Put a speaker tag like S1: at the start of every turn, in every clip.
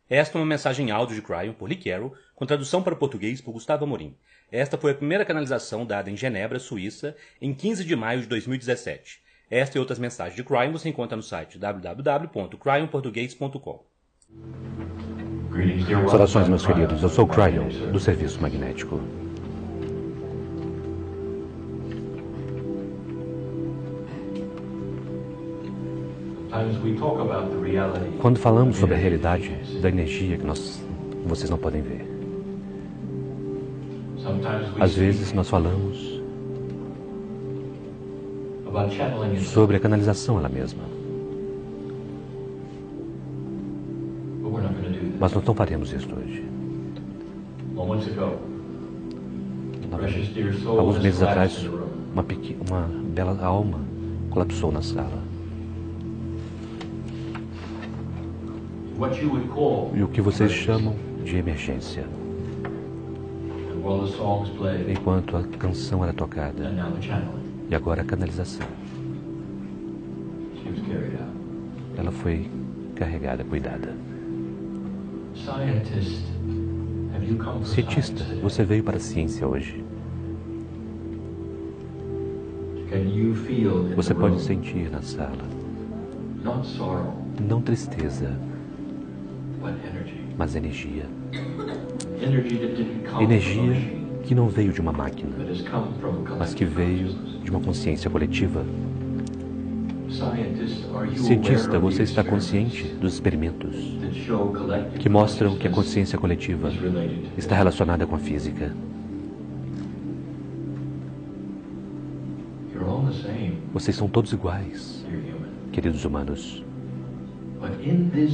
S1: Esta é uma mensagem em áudio de Cryon por Lee Carroll, com tradução para o português por Gustavo Amorim. Esta foi a primeira canalização dada em Genebra, Suíça, em 15 de maio de 2017. Esta e outras mensagens de Cryon você encontra no site www.cryonportuguês.com.
S2: Saudações, meus queridos. Eu sou Cryon, do Serviço Magnético. Quando falamos sobre a realidade da energia que vocês não podem ver, às vezes nós falamos sobre a canalização ela mesma. Mas nós não faremos isso hoje. Alguns meses atrás, uma bela alma colapsou na sala. E o que vocês chamam de emergência. Enquanto a canção era tocada, e agora a canalização. Ela foi carregada, cuidada. Cientista, você veio para a ciência hoje. Você pode sentir na sala, não tristeza, mas energia. Energia que não veio de uma máquina, mas que veio de uma consciência coletiva. Cientista, você está consciente dos experimentos que mostram que a consciência coletiva está relacionada com a física? Vocês são todos iguais, queridos humanos.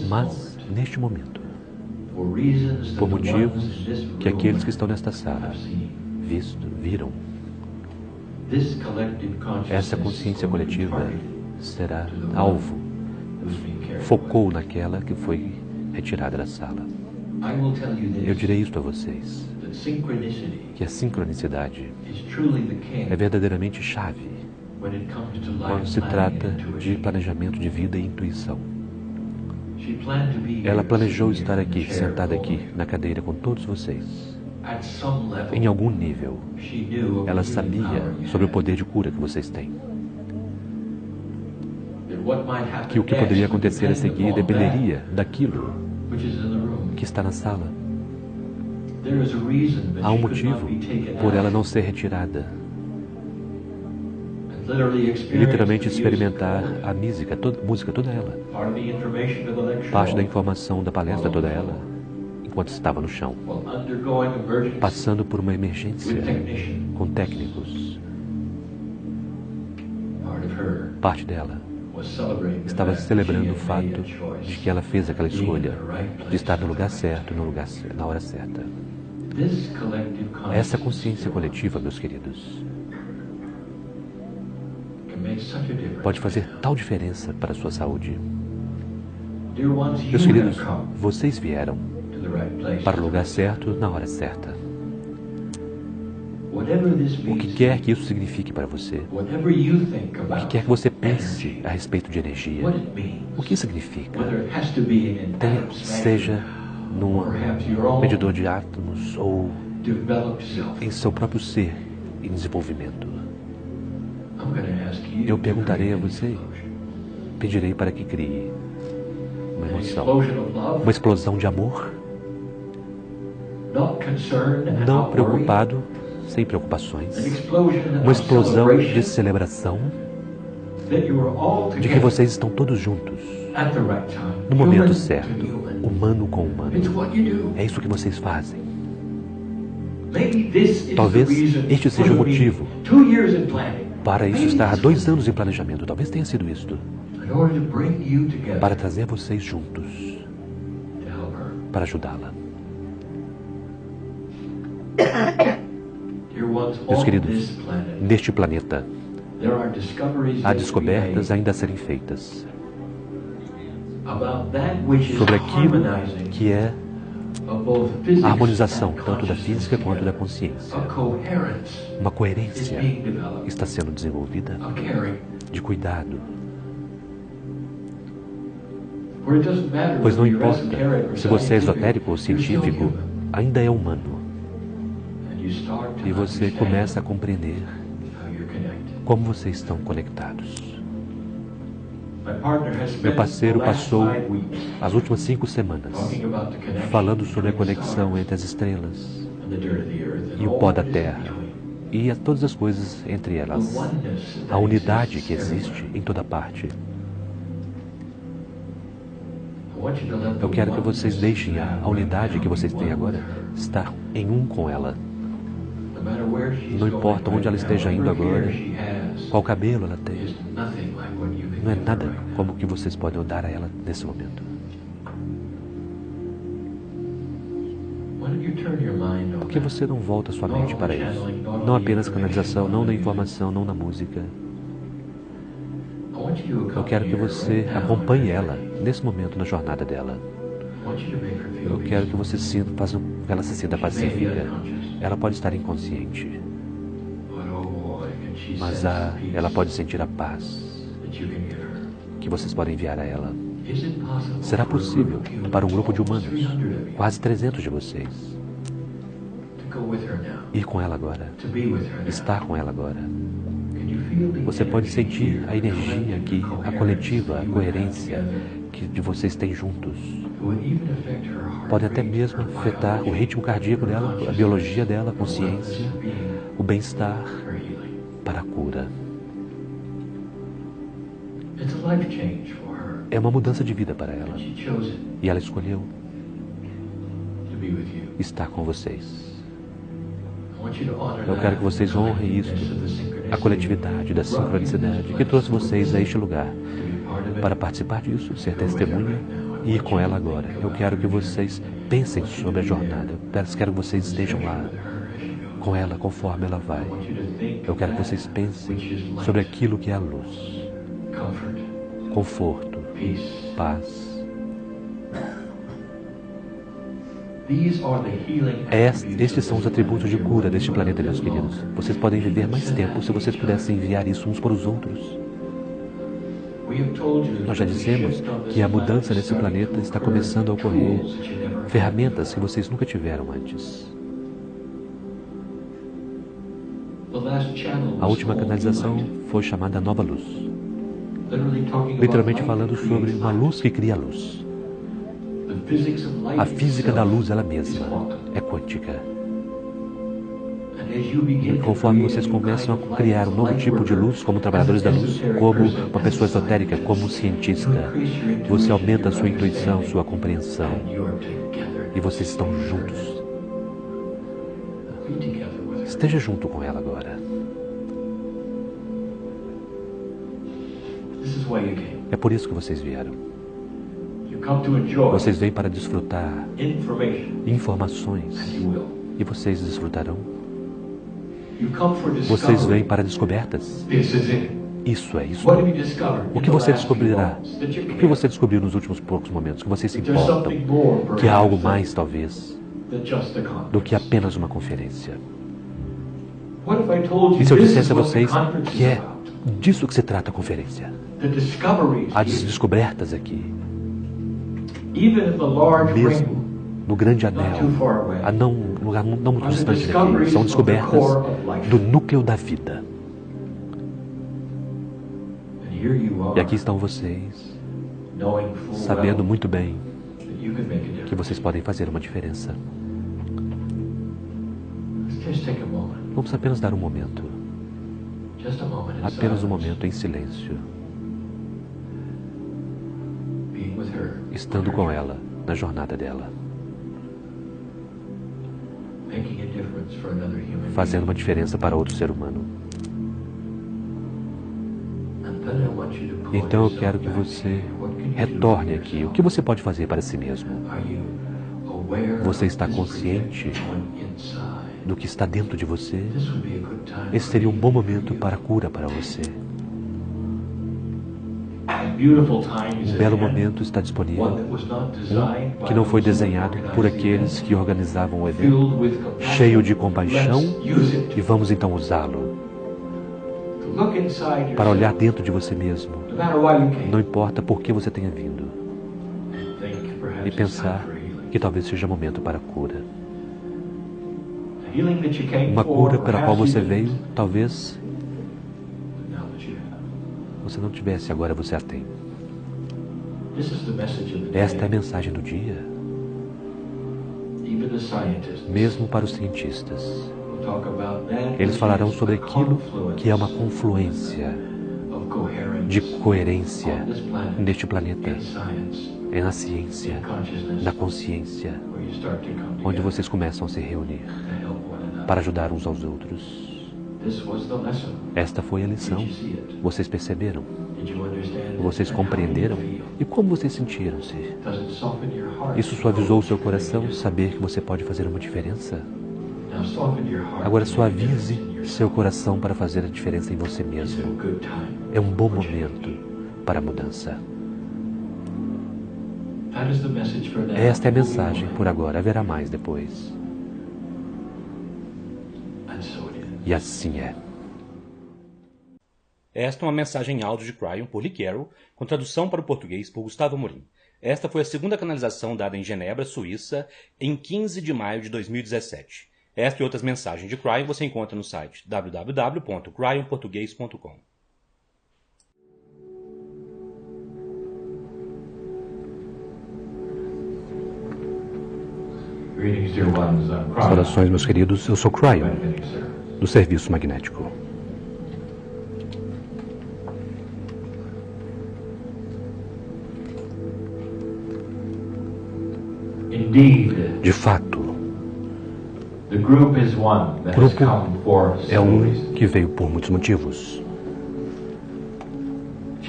S2: Mas, neste momento, por motivos que aqueles que estão nesta sala viram, essa consciência coletiva será alvo, focou naquela que foi retirada da sala. Eu direi isto a vocês, que a sincronicidade é verdadeiramente chave quando se trata de planejamento de vida e intuição. Ela planejou estar aqui, sentada aqui, na cadeira com todos vocês. Em algum nível, ela sabia sobre o poder de cura que vocês têm. Que o que poderia acontecer a seguir dependeria daquilo que está na sala. Há um motivo por ela não ser retirada. E literalmente experimentar a música toda ela. Parte da informação da palestra toda ela, enquanto estava no chão. Passando por uma emergência com técnicos. Parte dela estava celebrando o fato de que ela fez aquela escolha de estar no lugar certo, na hora certa. Essa consciência coletiva, meus queridos, pode fazer tal diferença para a sua saúde. Meus queridos, vocês vieram para o lugar certo, na hora certa. O que quer que isso signifique para você, o que quer que você pense a respeito de energia, o que significa? Seja num medidor de átomos ou em seu próprio ser em desenvolvimento. Eu perguntarei a você, pedirei para que crie uma emoção, uma explosão de amor, não preocupado, sem preocupações, uma explosão de celebração de que vocês estão todos juntos, no momento certo, humano com humano. É isso que vocês fazem. Talvez este seja o motivo para isso estar há 2 anos em planejamento. Talvez tenha sido isto. Para trazer vocês juntos, para ajudá-la. Meus queridos, neste planeta, há descobertas ainda a serem feitas sobre aquilo que é a harmonização, tanto da física quanto da consciência. Uma coerência está sendo desenvolvida de cuidado. Pois não importa se você é esotérico ou científico, ainda é humano. E você começa a compreender como vocês estão conectados. Meu parceiro passou as últimas 5 semanas falando sobre a conexão entre as estrelas e o pó da Terra e todas as coisas entre elas, a unidade que existe em toda parte. Eu quero que vocês deixem a unidade que vocês têm agora estar em um com ela. Não importa onde ela esteja indo agora, qual cabelo ela tem, não é nada como o que vocês podem dar a ela nesse momento. Por que você não volta sua mente para isso? Não apenas canalização, não na informação, não na música. Eu quero que você acompanhe ela nesse momento na jornada dela. Eu quero que você faça ela se sinta pacífica. Ela pode estar inconsciente, mas ela pode sentir a paz que vocês podem enviar a ela. Será possível para um grupo de humanos, quase 300 de vocês, ir com ela agora, estar com ela agora? Você pode sentir a energia aqui, a coletiva, a coerência que de vocês têm juntos. Pode até mesmo afetar o ritmo cardíaco dela, a biologia dela, a consciência, o bem-estar para a cura. É uma mudança de vida para ela. E ela escolheu estar com vocês. Eu quero que vocês honrem isso, a coletividade da sincronicidade que trouxe vocês a este lugar para participar disso, ser testemunha e ir com ela agora. Eu quero que vocês pensem sobre a jornada. Eu quero que vocês estejam lá com ela conforme ela vai. Eu quero que vocês pensem sobre aquilo que é a luz, conforto, paz. Estes são os atributos de cura deste planeta, meus queridos. Vocês podem viver mais tempo se vocês pudessem enviar isso uns para os outros. Nós já dissemos que a mudança nesse planeta está começando a ocorrer. Ferramentas que vocês nunca tiveram antes. A última canalização foi chamada Nova Luz. Literalmente falando sobre uma luz que cria a luz. A física da luz ela mesma é quântica. E conforme vocês começam a criar um novo tipo de luz, como trabalhadores da luz, como uma pessoa esotérica, como um cientista, você aumenta a sua intuição, sua compreensão. E vocês estão juntos. Esteja junto com ela agora. É por isso que vocês vieram. Vocês vêm para desfrutar informações e vocês desfrutarão. Vocês vêm para descobertas. Isso é isso. O que você descobrirá? O que você descobriu nos últimos poucos momentos? Que vocês se importam? Que há algo mais, talvez, do que apenas uma conferência. E se eu dissesse a vocês que é disso que se trata a conferência? As descobertas aqui. Mesmo no grande anel, um lugar não muito distante daqui, são descobertas do núcleo da vida. E aqui estão vocês, sabendo muito bem que vocês podem fazer uma diferença. Vamos apenas dar um momento. Apenas um momento em silêncio. Estando com ela na jornada dela. Fazendo uma diferença para outro ser humano. Então eu quero que você retorne aqui. O que você pode fazer para si mesmo? Você está consciente do que está dentro de você? Esse seria um bom momento para a cura para você. Um belo momento está disponível, que não foi desenhado por aqueles que organizavam o evento, cheio de compaixão, e vamos então usá-lo para olhar dentro de você mesmo, não importa por que você tenha vindo. e pensar que talvez seja momento para a cura. Uma cura para a qual você veio, talvez você não tivesse, agora você a tem. Esta é a mensagem do dia. Mesmo para os cientistas. Eles falarão sobre aquilo que é uma confluência de coerência neste planeta. É na ciência, na consciência, onde vocês começam a se reunir para ajudar uns aos outros. Esta foi a lição. Vocês perceberam? Vocês compreenderam? E como vocês sentiram-se? Isso suavizou o seu coração, saber que você pode fazer uma diferença? Agora suavize seu coração para fazer a diferença em você mesmo. É um bom momento para a mudança. Esta é a mensagem por agora, haverá mais depois. E assim é.
S1: Esta é uma mensagem em áudio de Cryon por Lee Carroll, com tradução para o português por Gustavo Amorim. Esta foi a segunda canalização dada em Genebra, Suíça, em 15 de maio de 2017. Esta e outras mensagens de Cryon você encontra no site www.cryonportugues.com.
S2: Saudações, meus queridos. Eu sou Cryon, do Serviço Magnético. De fato, o grupo é um que veio por muitos motivos.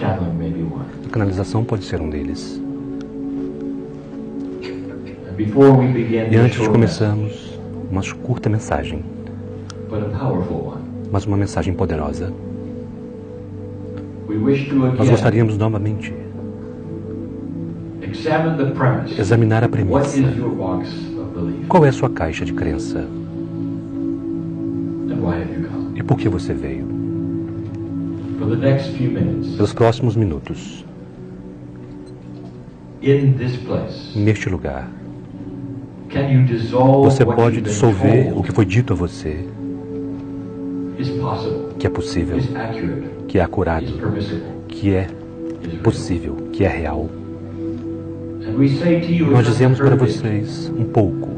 S2: A canalização pode ser um deles. E antes de começarmos, uma curta mensagem, mas uma mensagem poderosa. Nós gostaríamos novamente examinar a premissa. Qual é a sua caixa de crença? E por que você veio? Pelos próximos minutos, neste lugar, você pode dissolver o que foi dito a você, que é possível, que é acurado, que é possível, que é real. Nós dizemos para vocês um pouco,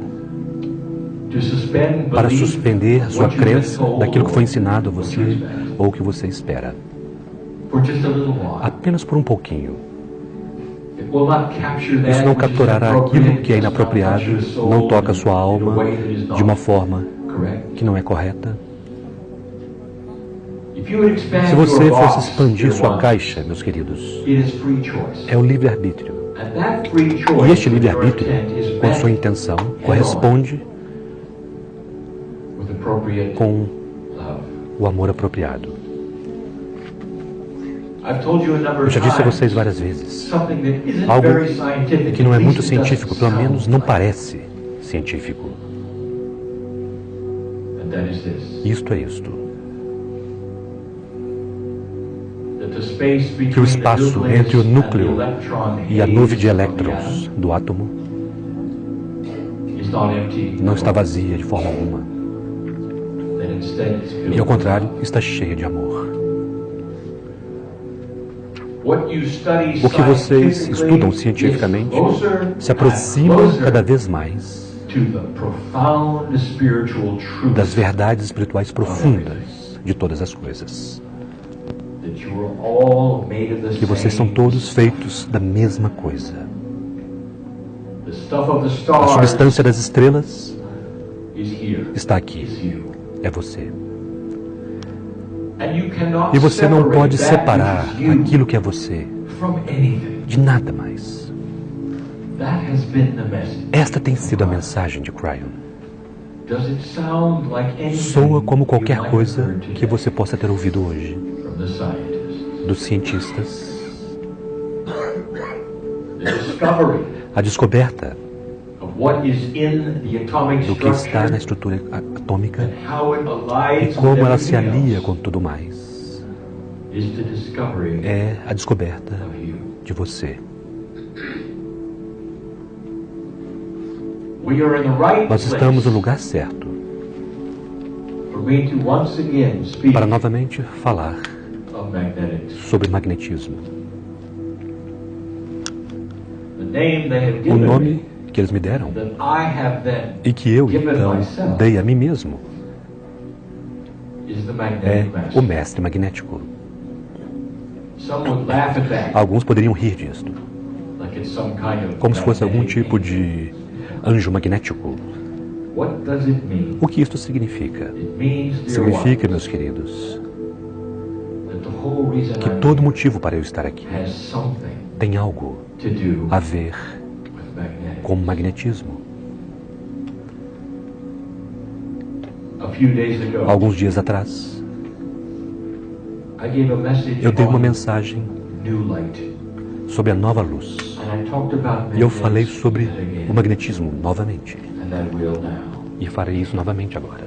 S2: para suspender a sua crença daquilo que foi ensinado a você ou o que você espera. Apenas por um pouquinho. Isso não capturará aquilo que é inapropriado, não toca a sua alma de uma forma que não é correta. Se você fosse expandir sua caixa, meus queridos, é o livre-arbítrio. E este livre-arbítrio, com a sua intenção, corresponde com o amor apropriado. Eu já disse a vocês várias vezes, algo que não é muito científico, pelo menos não parece científico. Isto é isto. Que o espaço entre o núcleo e a nuvem de elétrons do átomo não está vazia de forma alguma. E ao contrário, está cheia de amor. O que vocês estudam cientificamente se aproxima cada vez mais das verdades espirituais profundas de todas as coisas. Que vocês são todos feitos da mesma coisa. A substância das estrelas está aqui. É você. E você não pode separar aquilo que é você de nada mais. Esta tem sido a mensagem de Cryon. Soa como qualquer coisa que você possa ter ouvido hoje dos cientistas. A descoberta do que está na estrutura atômica e como ela se alia com tudo mais é a descoberta de você. Nós estamos no lugar certo para novamente falar sobre magnetismo. O nome que eles me deram e que eu então dei a mim mesmo é o mestre magnético. Alguns poderiam rir disto, como se fosse algum tipo de anjo magnético. O que isto significa? Significa, meus queridos, que todo motivo para eu estar aqui tem algo a ver com magnetismo. Alguns dias atrás, eu dei uma mensagem sobre a nova luz. E eu falei sobre o magnetismo novamente. E farei isso novamente agora.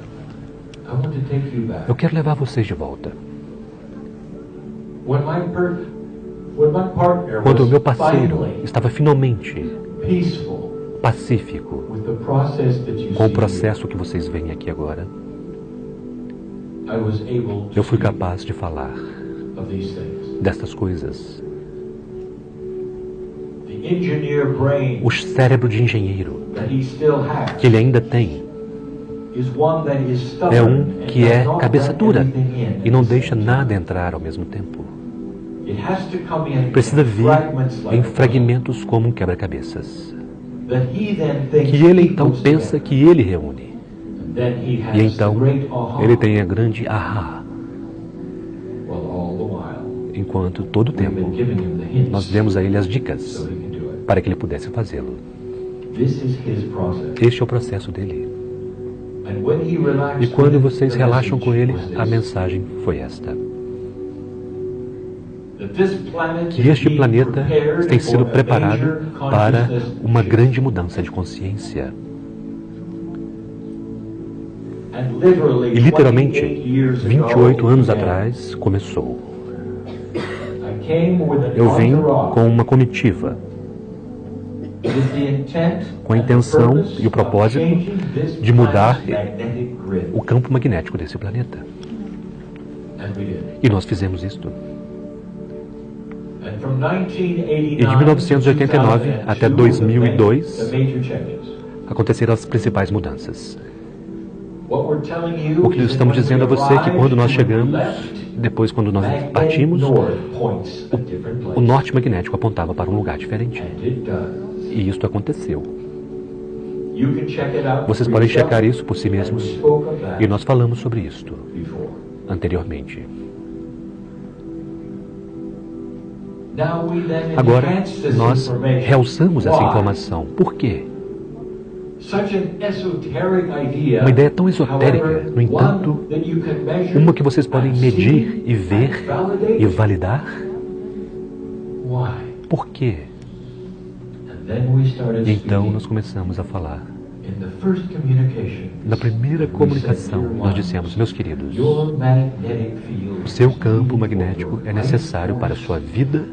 S2: Eu quero levar vocês de volta. Quando o meu parceiro estava finalmente pacífico com o processo que vocês veem aqui agora, eu fui capaz de falar destas coisas. O cérebro de engenheiro que ele ainda tem é um que é cabeça dura e não deixa nada entrar ao mesmo tempo. Precisa vir em fragmentos como um quebra-cabeças, que ele então pensa que ele reúne. E então ele tem a grande ahá. Enquanto todo o tempo nós demos a ele as dicas para que ele pudesse fazê-lo. Este é o processo dele. E quando vocês relaxam com ele, a mensagem foi esta: que este planeta tem sido preparado para uma grande mudança de consciência. E literalmente, 28 anos atrás, começou. Eu vim com uma comitiva, com a intenção e o propósito de mudar o campo magnético desse planeta. E nós fizemos isto. E de 1989 até 2002, aconteceram as principais mudanças. O que nós estamos dizendo a você é que quando nós chegamos, depois quando nós partimos, o norte magnético apontava para um lugar diferente. E isto aconteceu. Vocês podem checar isso por si mesmos. E nós falamos sobre isto anteriormente. Agora, nós realçamos essa informação. Por quê? Uma ideia tão esotérica, no entanto, uma que vocês podem medir e ver e validar. Por quê? E então nós começamos a falar. Na primeira comunicação, nós dissemos: meus queridos, o seu campo magnético é necessário para a sua vida,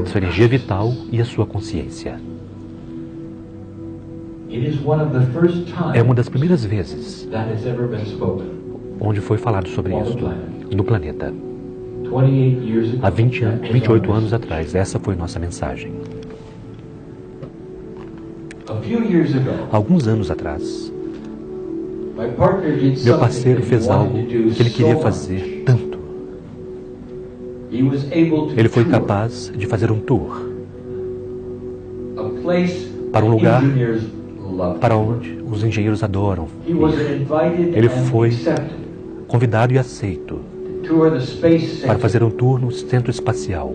S2: sua energia vital e a sua consciência. É uma das primeiras vezes onde foi falado sobre isso no planeta. Há 28 anos atrás, essa foi nossa mensagem. Alguns anos atrás, meu parceiro fez algo que ele queria fazer tanto. Ele foi capaz de fazer um tour para um lugar para onde os engenheiros adoram ir. Ele foi convidado e aceito para fazer um tour no centro espacial,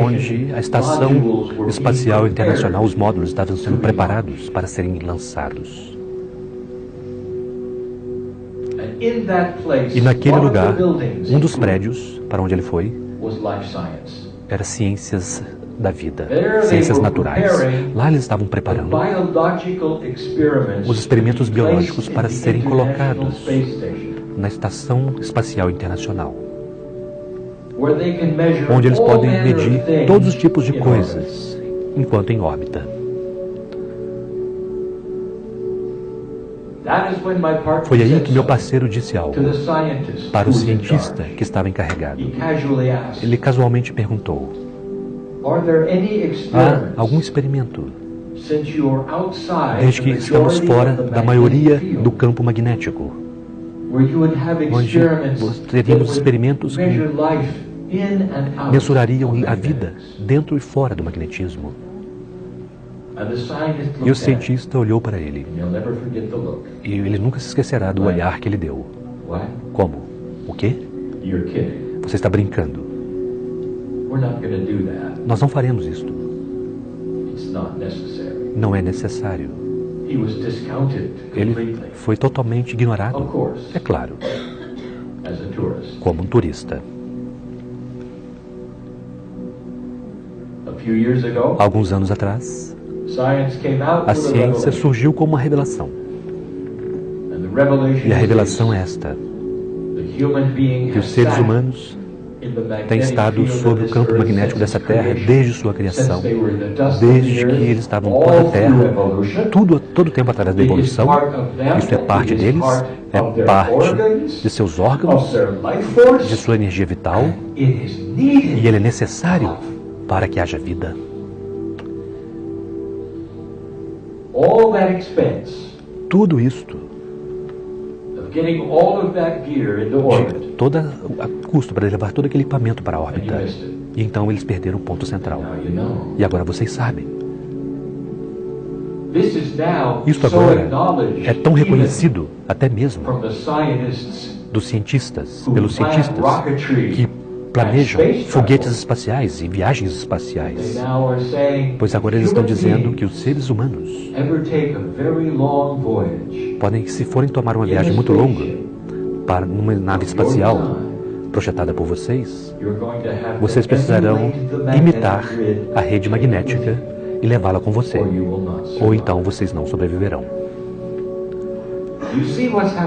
S2: onde a Estação Espacial Internacional, os módulos estavam sendo preparados para serem lançados. E naquele lugar, um dos prédios para onde ele foi era ciências da vida, ciências naturais. Lá eles estavam preparando os experimentos biológicos para serem colocados na Estação Espacial Internacional, onde eles podem medir todos os tipos de coisas enquanto em órbita. Foi aí que meu parceiro disse algo para o cientista que estava encarregado. Ele casualmente perguntou: há algum experimento, desde que estamos fora da maioria do campo magnético, onde teríamos experimentos que mensurariam a vida dentro e fora do magnetismo? E o cientista olhou para ele, e ele nunca se esquecerá do olhar que ele deu. Como? O quê? Você está brincando. Nós não faremos isto. Não é necessário. Ele foi totalmente ignorado, é claro, como um turista. Alguns anos atrás, a ciência surgiu como uma revelação. E a revelação é esta: que os seres humanos têm estado sob o campo magnético dessa Terra desde sua criação, desde que eles estavam pó da Terra, todo o tempo atrás da evolução. Isso é parte deles, é parte de seus órgãos, de sua energia vital, e ele é necessário para que haja vida. Tudo isto, de todo a custo para levar todo aquele equipamento para a órbita. E então eles perderam o ponto central. E agora vocês sabem. Isto agora é tão reconhecido, até mesmo dos cientistas, pelos cientistas que planejam foguetes espaciais e viagens espaciais. Pois agora eles estão dizendo que os seres humanos podem, se forem tomar uma viagem muito longa para numa nave espacial projetada por vocês, vocês precisarão imitar a rede magnética e levá-la com você, ou então vocês não sobreviverão.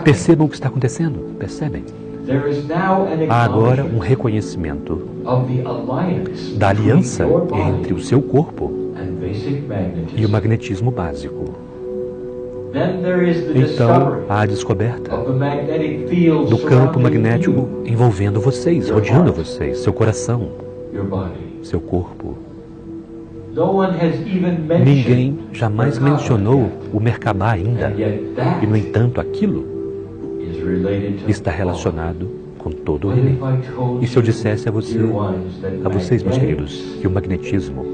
S2: Percebam o que está acontecendo? Percebem? Há agora um reconhecimento da aliança entre o seu corpo e o magnetismo básico. Então, há a descoberta do campo magnético envolvendo vocês, rodeando vocês, seu coração, seu corpo. Ninguém jamais mencionou o Merkabah ainda, e, no entanto, aquilo está relacionado com todo ele. E se eu dissesse a vocês, meus queridos, que o magnetismo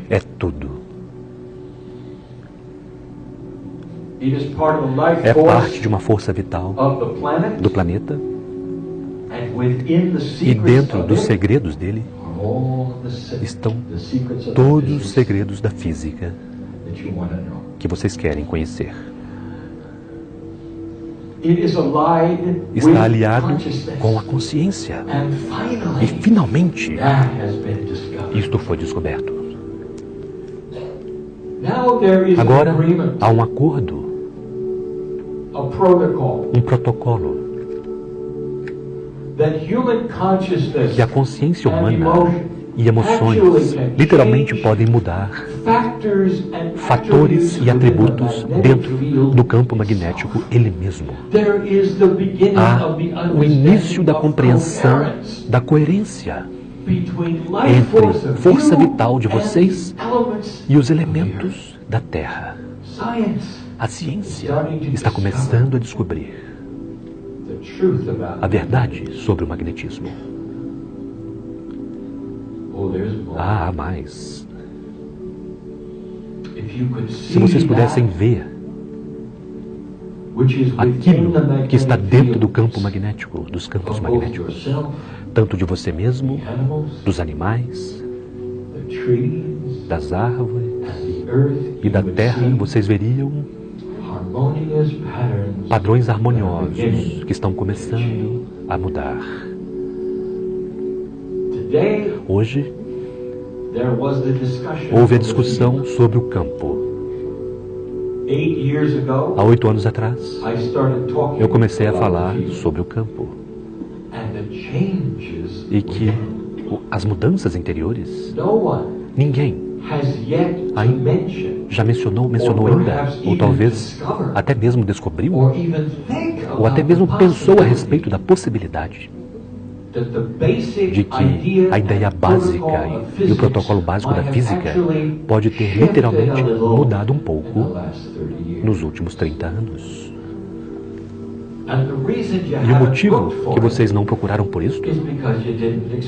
S2: é tudo. É parte de uma força vital do planeta, e dentro dos segredos dele estão todos os segredos da física que vocês querem conhecer. Está aliado com a consciência. E finalmente, isto foi descoberto. Agora há um acordo, um protocolo, que a consciência humana e emoções literalmente podem mudar fatores e atributos dentro do campo magnético ele mesmo. Há o início da compreensão da coerência entre força vital de vocês e os elementos da Terra. A ciência está começando a descobrir a verdade sobre o magnetismo. Há mais. Se vocês pudessem ver aquilo que está dentro do campo magnético, dos campos magnéticos, tanto de você mesmo, dos animais, das árvores e da terra, vocês veriam padrões harmoniosos que estão começando a mudar. Hoje, houve a discussão sobre o campo. Há 8 anos atrás, eu comecei a falar sobre o campo. E que as mudanças interiores, ninguém ainda já mencionou ainda, ou talvez até mesmo descobriu, ou até mesmo pensou a respeito da possibilidade de que a ideia básica e o protocolo básico da física pode ter literalmente mudado um pouco nos últimos 30 anos. E o motivo que vocês não procuraram por isto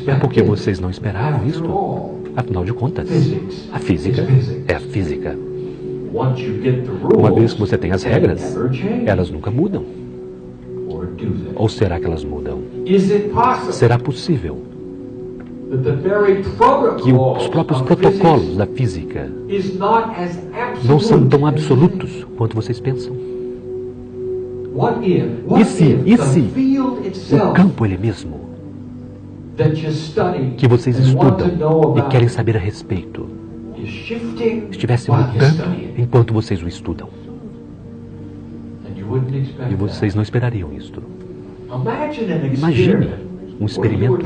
S2: é porque vocês não esperavam isto. Afinal de contas, a física é a física. Uma vez que você tem as regras, elas nunca mudam. Ou será que elas mudam? Será possível que os próprios protocolos da física não são tão absolutos quanto vocês pensam? E se o campo ele mesmo, que vocês estudam e querem saber a respeito, estivesse mudando enquanto vocês o estudam? E vocês não esperariam isto. Imagine um experimento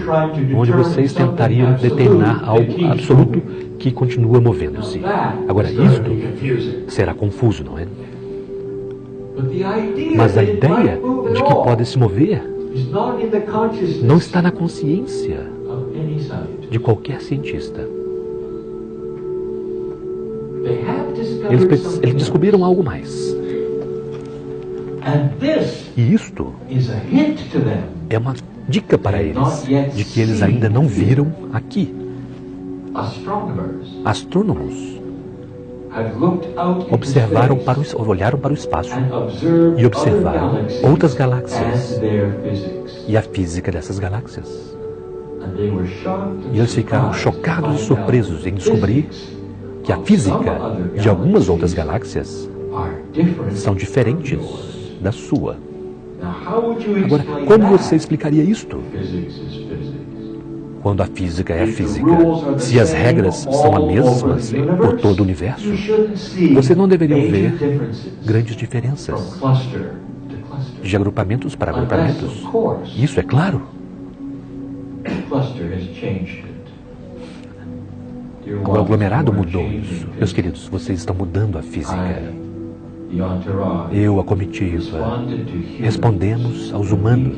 S2: onde vocês tentariam determinar algo absoluto que continua movendo-se. Agora, isto será confuso, não é? Mas a ideia de que pode se mover não está na consciência de qualquer cientista. Eles descobriram algo mais. E isto é uma dica para eles de que eles ainda não viram aqui. Astrônomos olharam para o espaço e observaram outras galáxias e a física dessas galáxias. E eles ficaram chocados e surpresos em descobrir que a física de algumas outras galáxias são diferentes da sua. Agora, como você explicaria isto? Quando a física é a física, se as regras são as mesmas por todo o universo, você não deveria ver grandes diferenças de agrupamentos para agrupamentos. Isso é claro. O aglomerado mudou isso. Meus queridos, vocês estão mudando a física. Eu, a comitiva, respondemos aos humanos.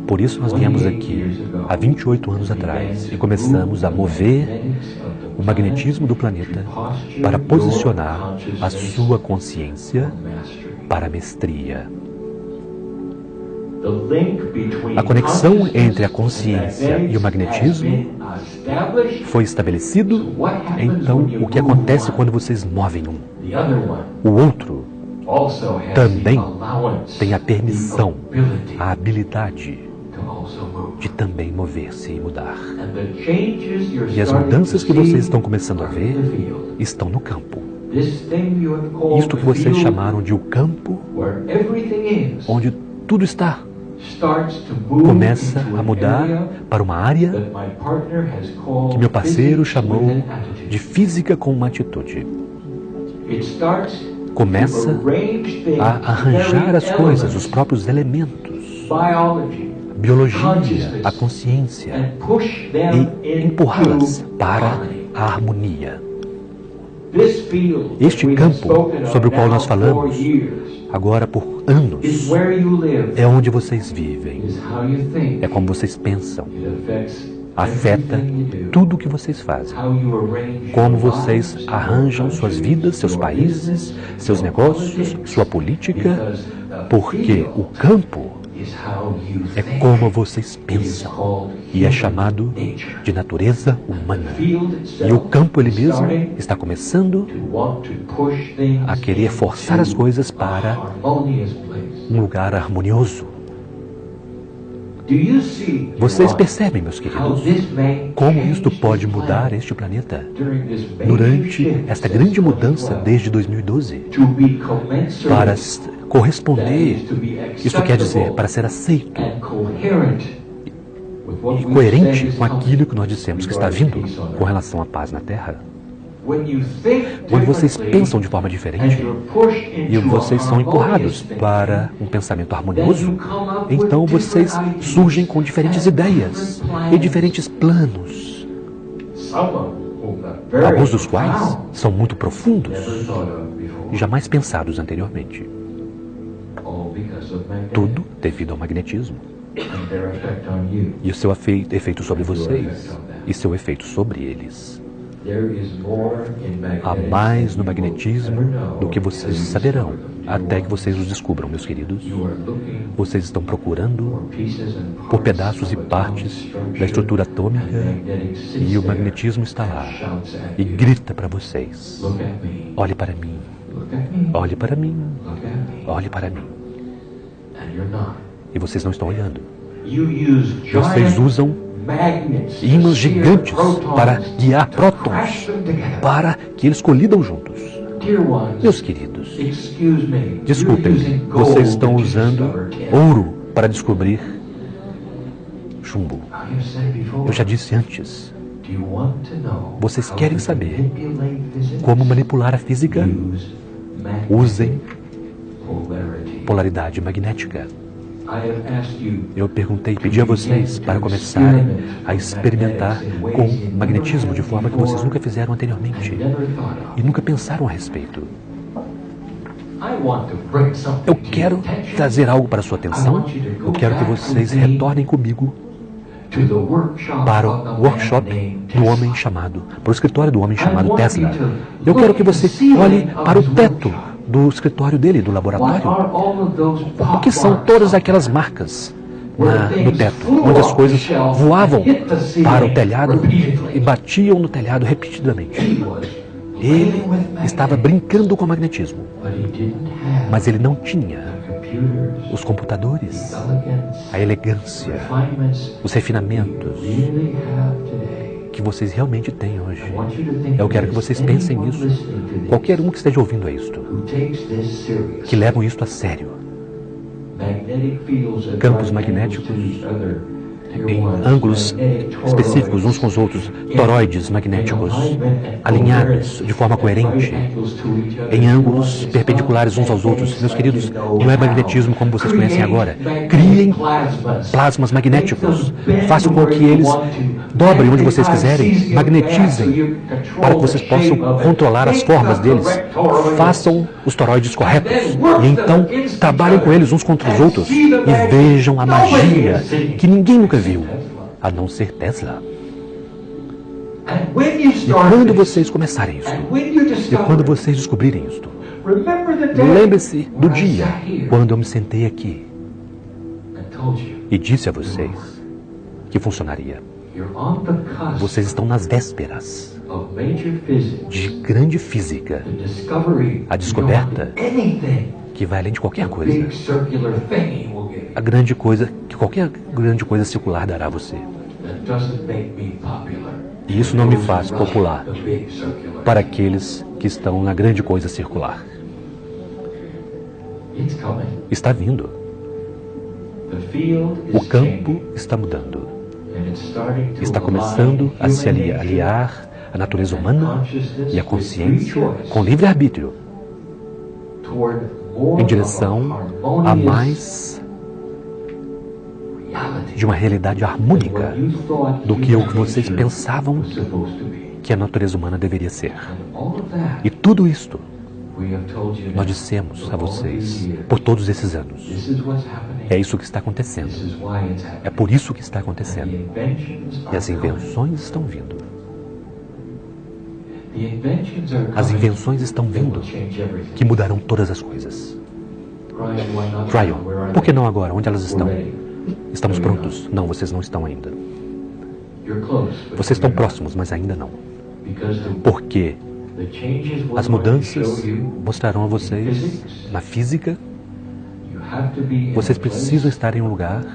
S2: Por isso nós viemos aqui há 28 anos atrás e começamos a mover o magnetismo do planeta para posicionar a sua consciência para a mestria. A conexão entre a consciência e o magnetismo foi estabelecido. Então, o que acontece quando vocês movem um? O outro também tem a permissão, a habilidade de também mover-se e mudar. E as mudanças que vocês estão começando a ver estão no campo. Isto que vocês chamaram de o campo, onde tudo está, começa a mudar para uma área que meu parceiro chamou de física com uma atitude. Começa a arranjar as coisas, os próprios elementos, biologia, a consciência, e empurrá-las para a harmonia. Este campo sobre o qual nós falamos agora por anos é onde vocês vivem, é como vocês pensam, afeta tudo o que vocês fazem, como vocês arranjam suas vidas, seus países, seus negócios, sua política, porque o campo é como vocês pensam e é chamado de natureza humana. E o campo ele mesmo está começando a querer forçar as coisas para um lugar harmonioso. Vocês percebem, meus queridos, como isto pode mudar este planeta durante esta grande mudança desde 2012 para corresponder, isso quer dizer, para ser aceito e coerente com aquilo que nós dissemos que está vindo com relação à paz na Terra. Quando vocês pensam de forma diferente e vocês são empurrados para um pensamento harmonioso, então vocês surgem com diferentes ideias e diferentes planos. alguns dos quais são muito profundos e jamais pensados anteriormente. Tudo devido ao magnetismo. E o seu efeito sobre vocês e seu efeito sobre eles. Há mais no magnetismo do que vocês saberão, até que vocês os descubram, meus queridos. Vocês estão procurando por pedaços e partes da estrutura atômica e o magnetismo está lá e grita para vocês: olhe para mim, olhe para mim, olhe para mim. E vocês não estão olhando. Vocês usam ímãs gigantes para guiar prótons, para que eles colidam juntos. Meus queridos, desculpem, vocês estão usando ouro para descobrir chumbo. Eu já disse antes. Vocês querem saber como manipular a física? Usem polaridade magnética. Eu pedi a vocês para começarem a experimentar com magnetismo de forma que vocês nunca fizeram anteriormente e nunca pensaram a respeito. Eu quero trazer algo para a sua atenção. Eu quero que vocês retornem comigo para o workshop do homem chamado, para o escritório do homem chamado Tesla. Eu quero que você olhe para o teto do escritório dele, do laboratório. O que são todas aquelas marcas no teto, onde as coisas voavam para o telhado e batiam no telhado repetidamente? Ele estava brincando com o magnetismo, mas ele não tinha os computadores, a elegância, os refinamentos que vocês realmente têm hoje. Eu quero que vocês pensem nisso. Qualquer um que esteja ouvindo isto, que levam isto a sério. Campos magnéticos em ângulos específicos uns com os outros, toroides magnéticos alinhados de forma coerente em ângulos perpendiculares uns aos outros. Meus queridos, não é magnetismo como vocês conhecem agora. Criem plasmas magnéticos, façam com que eles dobrem onde vocês quiserem, magnetizem para que vocês possam controlar as formas deles. Façam os toroides corretos e então trabalhem com eles uns contra os outros e vejam a magia que ninguém nunca viu, a não ser Tesla. E quando vocês começarem isto, e quando vocês descobrirem isto, lembre-se do dia quando eu me sentei aqui e disse a vocês que funcionaria. Vocês estão nas vésperas de grande física, a descoberta que vai além de qualquer coisa. A grande coisa que qualquer grande coisa circular dará a você. E isso não me faz popular para aqueles que estão na grande coisa circular. Está vindo. O campo está mudando. Está começando a se aliar a natureza humana e a consciência com livre-arbítrio em direção a mais de uma realidade harmônica do que o que vocês pensavam que a natureza humana deveria ser. E tudo isto nós dissemos a vocês por todos esses anos. É isso que está acontecendo. É por isso que está acontecendo. E as invenções estão vindo. As invenções estão vindo que mudarão todas as coisas. Cryon, por que não agora? Onde elas estão? Estamos prontos? Não, vocês não estão ainda. Vocês estão próximos, mas ainda não. Porque as mudanças mostrarão a vocês, na física, vocês precisam estar em um lugar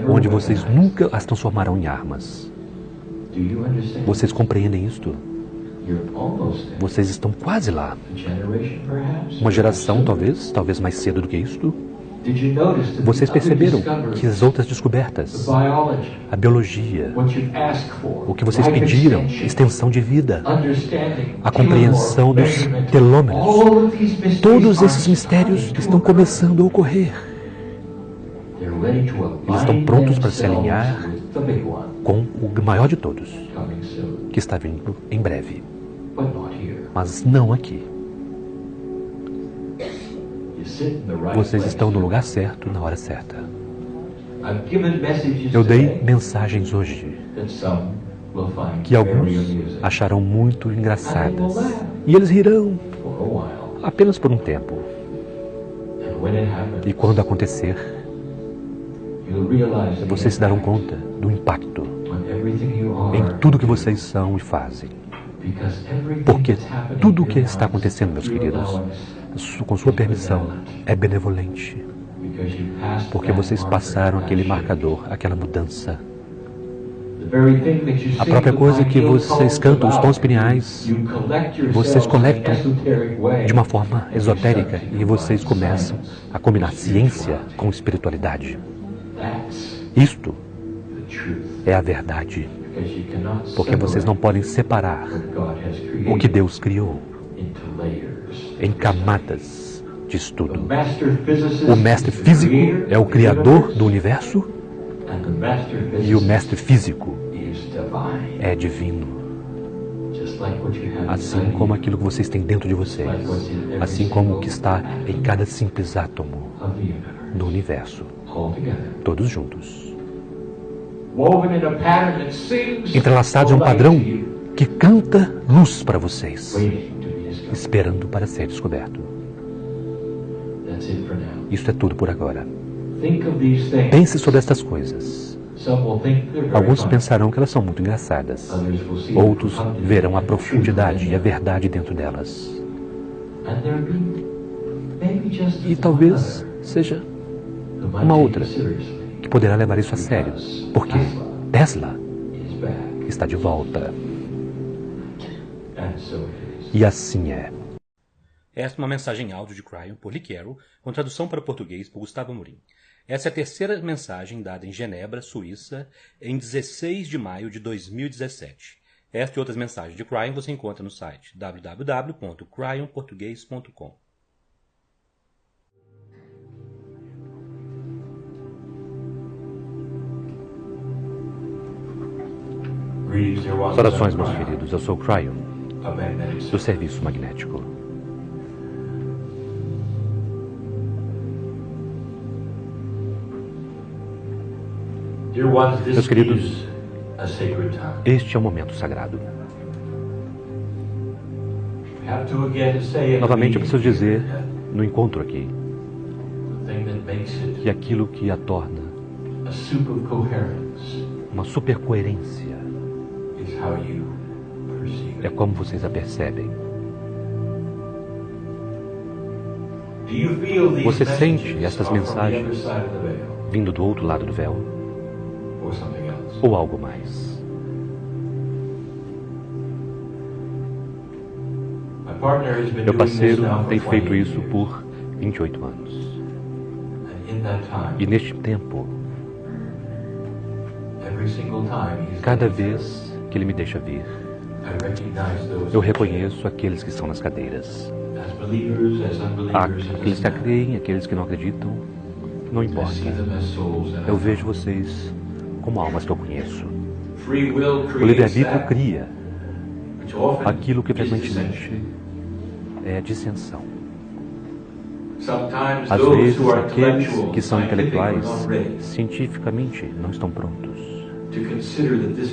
S2: onde vocês nunca as transformarão em armas. Vocês compreendem isto? Vocês estão quase lá. Uma geração, talvez mais cedo do que isto. Vocês perceberam que as outras descobertas, a biologia, o que vocês pediram, extensão de vida, a compreensão dos telômeros, todos esses mistérios estão começando a ocorrer. Eles estão prontos para se alinhar com o maior de todos, que está vindo em breve, mas não aqui. Vocês estão no lugar certo, na hora certa. Eu dei mensagens hoje que alguns acharão muito engraçadas. E eles rirão apenas por um tempo. E quando acontecer, vocês se darão conta do impacto em tudo que vocês são e fazem. Porque tudo o que está acontecendo, meus queridos, com sua permissão, é benevolente. Porque vocês passaram aquele marcador, aquela mudança. A própria coisa que vocês cantam, os tons pineais, vocês coletam de uma forma esotérica e vocês começam a combinar ciência com espiritualidade. Isto é a verdade, porque vocês não podem separar o que Deus criou em camadas de estudo. O mestre físico é o criador do universo e o mestre físico é divino. Assim como aquilo que vocês têm dentro de vocês, assim como o que está em cada simples átomo do universo, todos juntos, entrelaçados em um padrão que canta luz para vocês, esperando para ser descoberto. Isso é tudo por agora. Pense sobre estas coisas. Alguns pensarão que elas são muito engraçadas. Outros verão a profundidade e a verdade dentro delas. E talvez seja uma outra que poderá levar isso a sério. Porque Tesla está de volta. E assim é.
S1: Esta é uma mensagem áudio de Cryon por Lee Carroll, com tradução para o português por Gustavo Amorim. Essa é a terceira mensagem dada em Genebra, Suíça, em 16 de maio de 2017. Esta e outras mensagens de Cryon você encontra no site www.cryonportugues.com.
S2: Saudações, meus queridos. Eu sou Cryon, do Serviço Magnético. Meus queridos, este é um momento sagrado. Novamente, eu preciso dizer, no encontro aqui, que aquilo que a torna uma supercoerência é como vocês a percebem. Você sente essas mensagens vindo do outro lado do véu? Ou algo mais? Meu parceiro tem feito isso por 28 anos. E neste tempo, cada vez que ele me deixa vir, eu reconheço aqueles que estão nas cadeiras. Aqueles que creem, aqueles que não acreditam, não importa. Eu vejo vocês como almas que eu conheço. O livre-arbítrio cria aquilo que frequentemente é dissensão. Às vezes, aqueles que são intelectuais, cientificamente, não estão prontos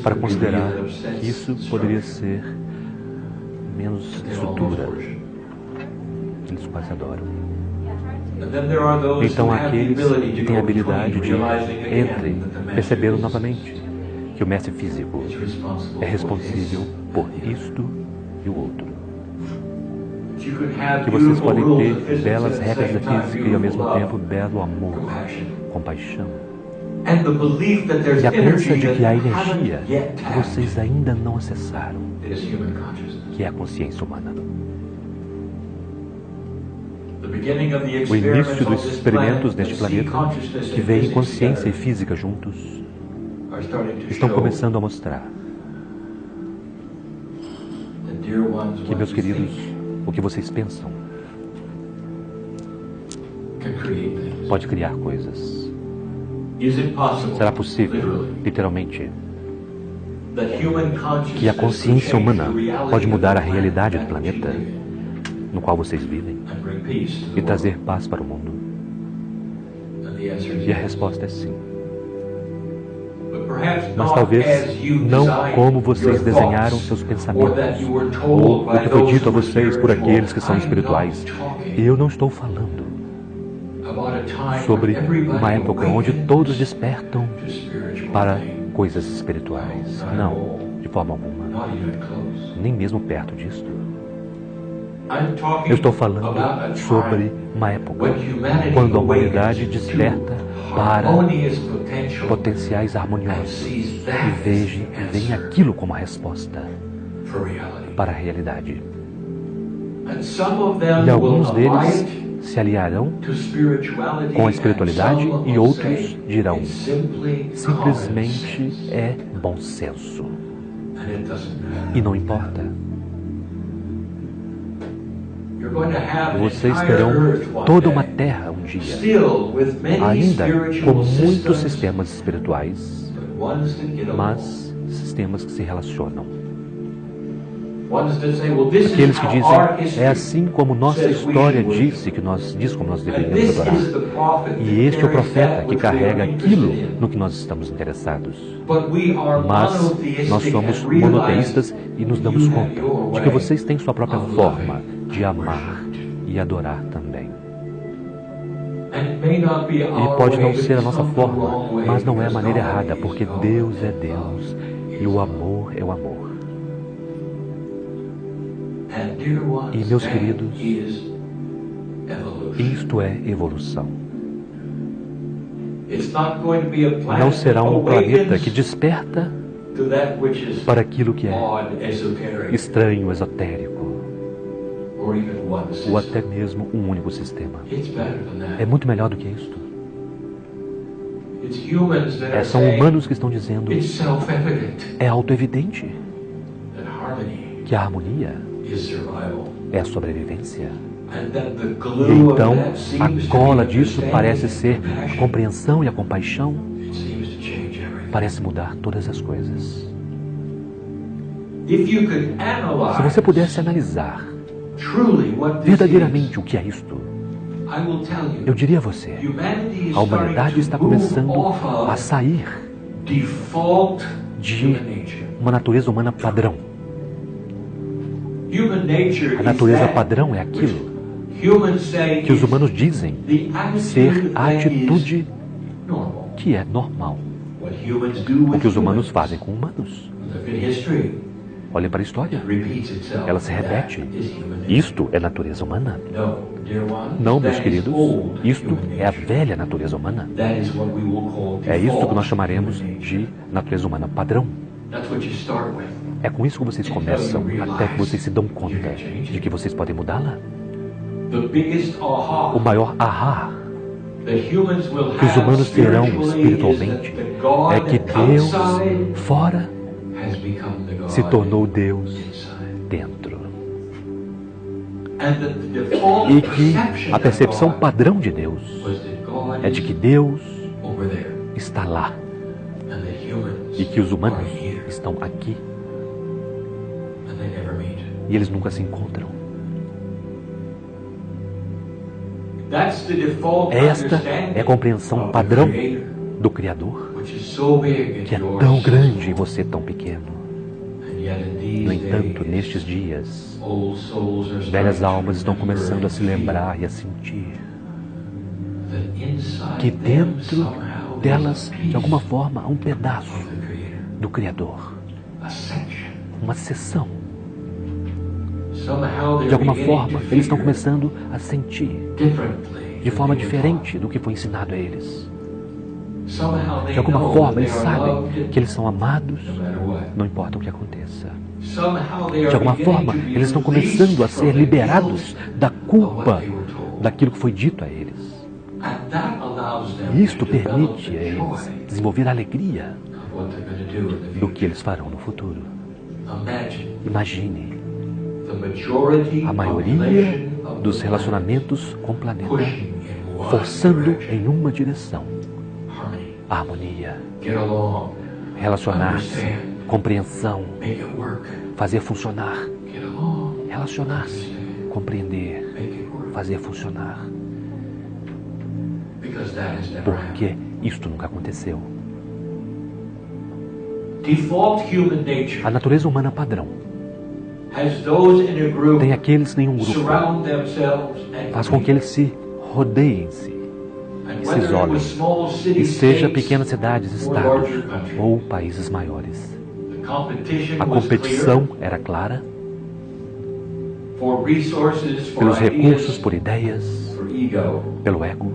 S2: para considerar que isso poderia ser menos estrutura. Eles quase adoram. Então, aqueles que têm a habilidade de, perceberam novamente que o mestre físico é responsável por isto e o outro. Que vocês podem ter belas regras da física e, ao mesmo tempo, belo amor, compaixão. E a crença de que há energia que vocês ainda não acessaram, que é a consciência humana. O início dos experimentos neste planeta, que veem consciência e física juntos, estão começando a mostrar que, meus queridos, o que vocês pensam pode criar coisas. Será possível, literalmente, que a consciência humana pode mudar a realidade do planeta no qual vocês vivem e trazer paz para o mundo? E a resposta é sim. Mas talvez não como vocês desenharam seus pensamentos, ou o que foi dito a vocês por aqueles que são espirituais. Eu não estou falando sobre uma época onde todos despertam para coisas espirituais. Não, de forma alguma. Nem mesmo perto disto. Eu estou falando sobre uma época quando a humanidade desperta para potenciais harmoniosos e veem aquilo como a resposta para a realidade. E alguns deles se aliarão com a espiritualidade e outros dirão, simplesmente é bom senso. E não importa. Vocês terão toda uma terra um dia, ainda com muitos sistemas espirituais, mas sistemas que se relacionam. Aqueles que dizem, é assim como nossa história diz como nós deveríamos adorar. E este é o profeta que carrega aquilo no que nós estamos interessados. Mas nós somos monoteístas e nos damos conta de que vocês têm sua própria forma de amar e adorar também. E pode não ser a nossa forma, mas não é a maneira errada, porque Deus é Deus e o amor é o amor. E, meus queridos, isto é evolução. Não será um planeta que desperta para aquilo que é estranho, esotérico, ou até mesmo um único sistema. É muito melhor do que isto. São humanos que estão dizendo, é autoevidente que a harmonia é a sobrevivência. E então, a cola disso parece ser a compreensão e a compaixão. Parece mudar todas as coisas. Se você pudesse analisar verdadeiramente o que é isto, eu diria a você, a humanidade está começando a sair de uma natureza humana padrão. A natureza padrão é aquilo que os humanos dizem ser a atitude que é normal. O que os humanos fazem com humanos. Olhem para a história. Ela se repete. Isto é natureza humana. Não, meus queridos. Isto é a velha natureza humana. É isto que nós chamaremos de natureza humana padrão. É com isso que vocês começam, até que vocês se dão conta de que vocês podem mudá-la. O maior ahá que os humanos terão espiritualmente é que Deus fora se tornou Deus dentro. E que a percepção padrão de Deus é de que Deus está lá e que os humanos estão aqui e eles nunca se encontram. Esta é a compreensão padrão do Criador, que é tão grande e você tão pequeno. No entanto, nestes dias, velhas almas estão começando a se lembrar e a sentir que dentro delas, de alguma forma, há um pedaço do Criador, uma seção. De alguma forma, eles estão começando a sentir de forma diferente do que foi ensinado a eles. De alguma forma, eles sabem que eles são amados, não importa o que aconteça. De alguma forma, eles estão começando a ser liberados da culpa daquilo que foi dito a eles. E isto permite a eles desenvolver a alegria do que eles farão no futuro. Imagine a maioria dos relacionamentos com o planeta forçando em uma direção: a harmonia, relacionar-se, compreensão, fazer funcionar, relacionar-se, compreender, fazer funcionar. Porque isto nunca aconteceu. A natureza humana padrão tem aqueles em um grupo, faz com que eles se rodeiem-se, se isolem, e seja pequenas cidades, estados ou países maiores. A competição era clara pelos recursos, por ideias, pelo ego,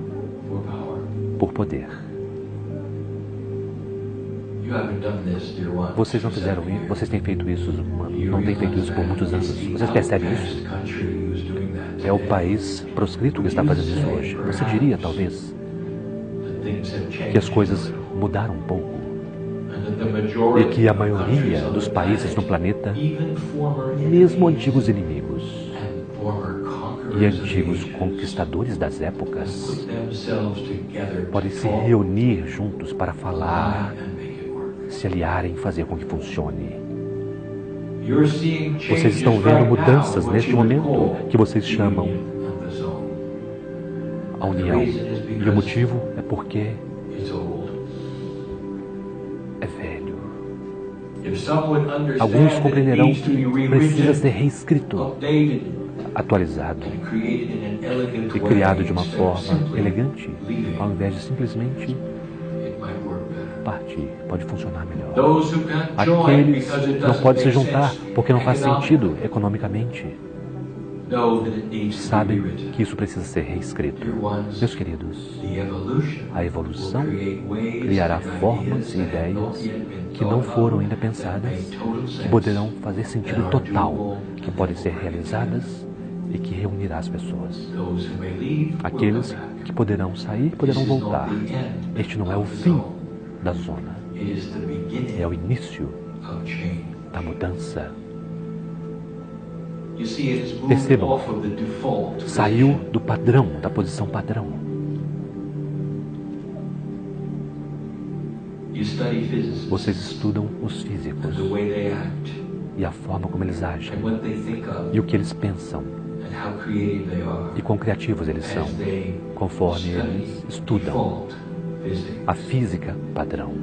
S2: por poder. Vocês não fizeram isso, vocês têm feito isso, não têm feito isso por muitos anos. Vocês percebem isso? É o país proscrito que está fazendo isso hoje. Você diria, talvez, que as coisas mudaram um pouco e que a maioria dos países no planeta, mesmo antigos inimigos e antigos conquistadores das épocas, podem se reunir juntos para falar, se aliarem e fazer com que funcione. Vocês estão vendo mudanças neste momento que vocês chamam a união. E o motivo é porque é velho. Alguns compreenderão que precisa ser reescrito, atualizado e criado de uma forma elegante, ao invés de simplesmente partir. Pode funcionar melhor. Aqueles não podem se juntar porque não faz sentido economicamente. Sabem que isso precisa ser reescrito. Meus queridos, a evolução criará formas e ideias que não foram ainda pensadas, que poderão fazer sentido total, que podem ser realizadas e que reunirá as pessoas. Aqueles que poderão sair, poderão voltar. Este não é o fim da zona. É o início da mudança. Percebam, saiu do padrão, da posição padrão. Vocês estudam os físicos e a forma como eles agem e o que eles pensam e quão criativos eles são, conforme eles estudam a física padrão.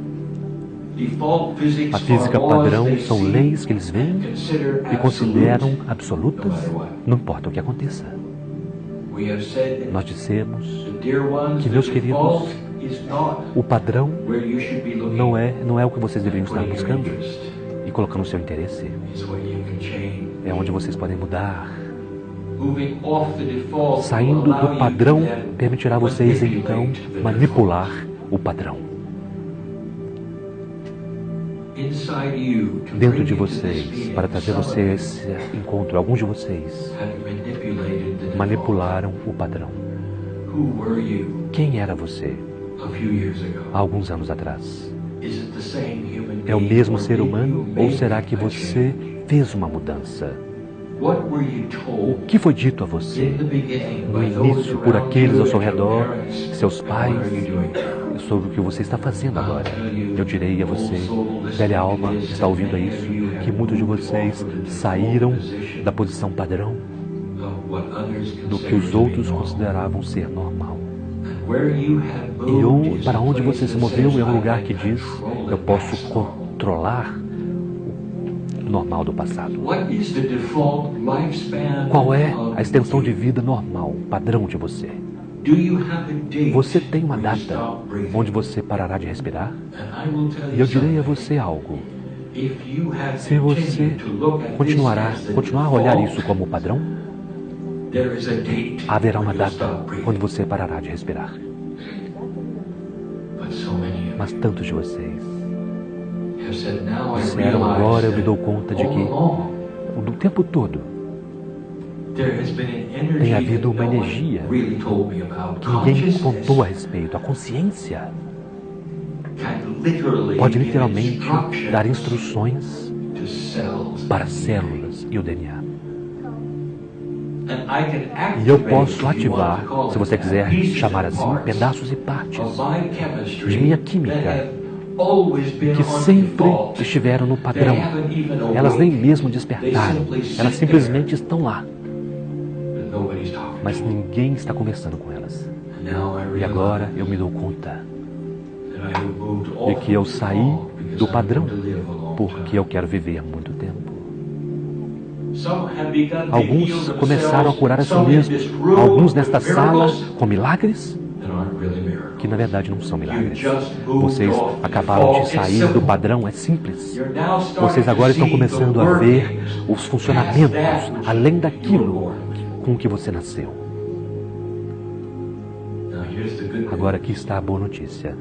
S2: A física padrão são leis que eles veem e consideram absolutas, não importa o que aconteça. Nós dissemos que, meus queridos, o padrão não é o que vocês deveriam estar buscando e colocando o seu interesse. É onde vocês podem mudar. Saindo do padrão permitirá vocês, então, manipular o padrão. Dentro de vocês, para trazer vocês esse encontro, alguns de vocês manipularam o padrão. Quem era você há alguns anos atrás? É o mesmo ser humano ou será que você fez uma mudança? O que foi dito a você no início por aqueles ao seu redor, seus pais, sobre o que você está fazendo agora? Eu direi a você, velha alma que está ouvindo isso, que muitos de vocês saíram da posição padrão do que os outros consideravam ser normal. E para onde você se moveu é um lugar que diz: eu posso controlar o normal do passado. Qual é a extensão de vida normal, padrão de você? Você tem uma data onde você parará de respirar? E eu direi a você algo. Se você continuar a olhar isso como padrão, haverá uma data quando você parará de respirar. Mas tantos de vocês disseram: agora eu me dou conta de que o tempo todo tem havido uma energia que ninguém contou a respeito. A consciência pode literalmente dar instruções para células e o DNA. E eu posso ativar, se você quiser chamar assim, pedaços e partes de minha química que sempre estiveram no padrão. Elas nem mesmo despertaram. Elas simplesmente estão lá. Mas ninguém está conversando com elas. E agora eu me dou conta de que eu saí do padrão porque eu quero viver muito tempo. Alguns começaram a curar a si mesmos. Alguns nesta sala com milagres que na verdade não são milagres. Vocês acabaram de sair do padrão, é simples. Vocês agora estão começando a ver os funcionamentos além daquilo com que você nasceu. Agora aqui está a boa notícia.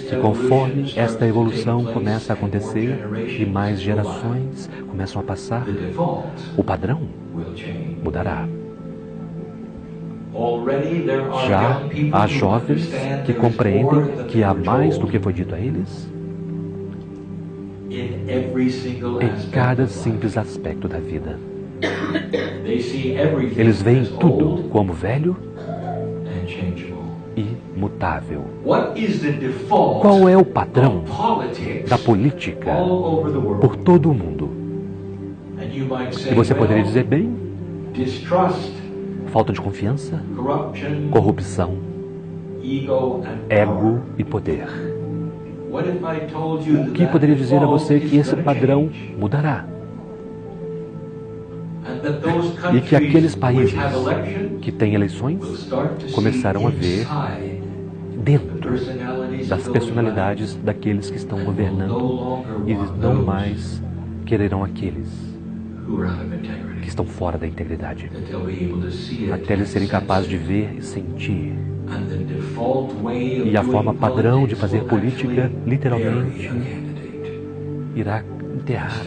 S2: Que conforme esta evolução começa a acontecer e mais gerações começam a passar, o padrão mudará. Já há jovens que compreendem que há mais do que foi dito a eles em cada simples aspecto da vida. Eles veem tudo como velho e mutável. Qual é o padrão da política por todo o mundo? E você poderia dizer bem, falta de confiança, corrupção, ego e poder. O que poderia dizer a você que esse padrão mudará? E que aqueles países que têm eleições começarão a ver dentro das personalidades daqueles que estão governando e não mais quererão aqueles que estão fora da integridade, até eles serem capazes de ver e sentir. E a forma padrão de fazer política, literalmente, irá enterrar,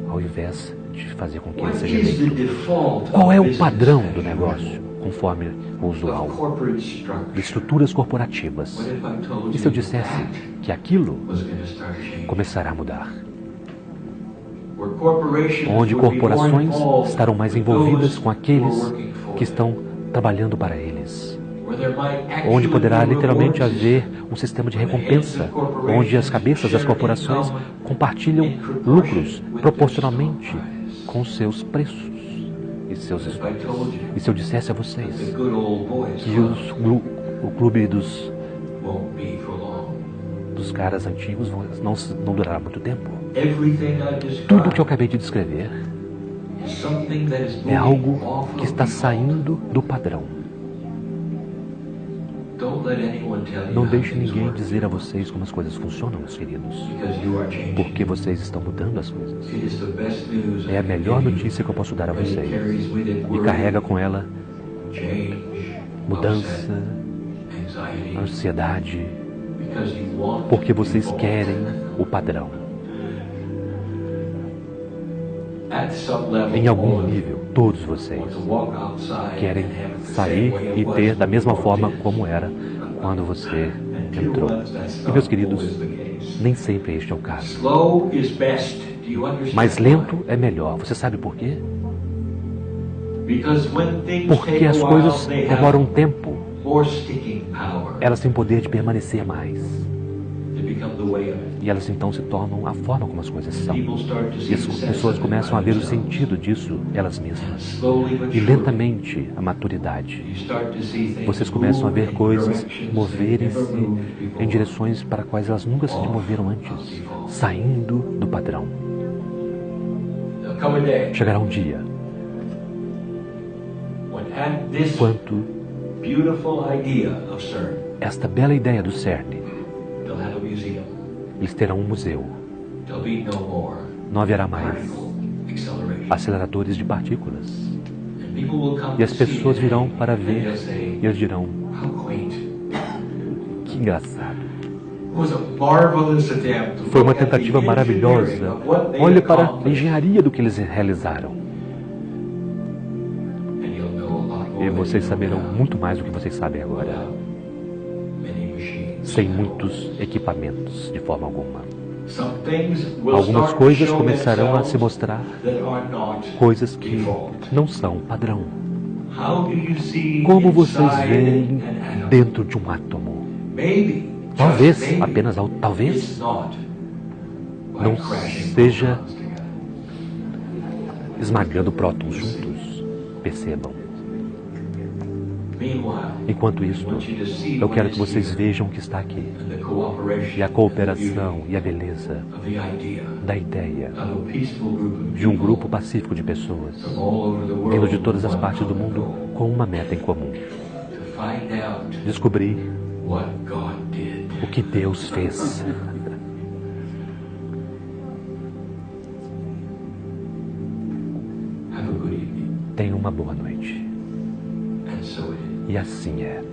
S2: ao invés de fazer com que ele seja eleito. Qual é o padrão do negócio, conforme o usual? De estruturas corporativas. E se eu dissesse que aquilo começará a mudar? Onde corporações estarão mais envolvidas com aqueles que estão trabalhando para eles. Onde poderá literalmente haver um sistema de recompensa, onde as cabeças das corporações compartilham lucros proporcionalmente com seus preços e seus estudos. E se eu dissesse a vocês que o clube dos caras antigos não durará muito tempo? Tudo que eu acabei de descrever é algo que está saindo do padrão. Não deixe ninguém dizer a vocês como as coisas funcionam, meus queridos, porque vocês estão mudando as coisas. É a melhor notícia que eu posso dar a vocês. E carrega com ela mudança, ansiedade, porque vocês querem o padrão. Em algum nível, todos vocês querem sair e ter da mesma forma como era quando você entrou. E, meus queridos, nem sempre este é o caso. Mas lento é melhor. Você sabe por quê? Porque as coisas demoram um tempo. Elas têm poder de permanecer mais. E elas então se tornam a forma como as coisas são. E as pessoas começam a ver o sentido disso elas mesmas. E lentamente a maturidade. Vocês começam a ver coisas moverem-se em direções para quais elas nunca se moveram antes, saindo do padrão. Chegará um dia quando esta bela ideia do CERN, eles terão um museu. Não haverá mais aceleradores de partículas. E as pessoas virão para ver e eles dirão: que engraçado. Foi uma tentativa maravilhosa. Olhe para a engenharia do que eles realizaram. E vocês saberão muito mais do que vocês sabem agora, sem muitos equipamentos, de forma alguma. Algumas coisas começarão a se mostrar coisas que não são padrão. Como vocês veem dentro de um átomo? Talvez, apenas talvez, não seja esmagando prótons juntos. Percebam. Enquanto isso, eu quero que vocês vejam o que está aqui. E a cooperação e a beleza da ideia de um grupo pacífico de pessoas vindo de todas as partes do mundo com uma meta em comum. Descobrir o que Deus fez. Tenha uma boa noite. E assim é.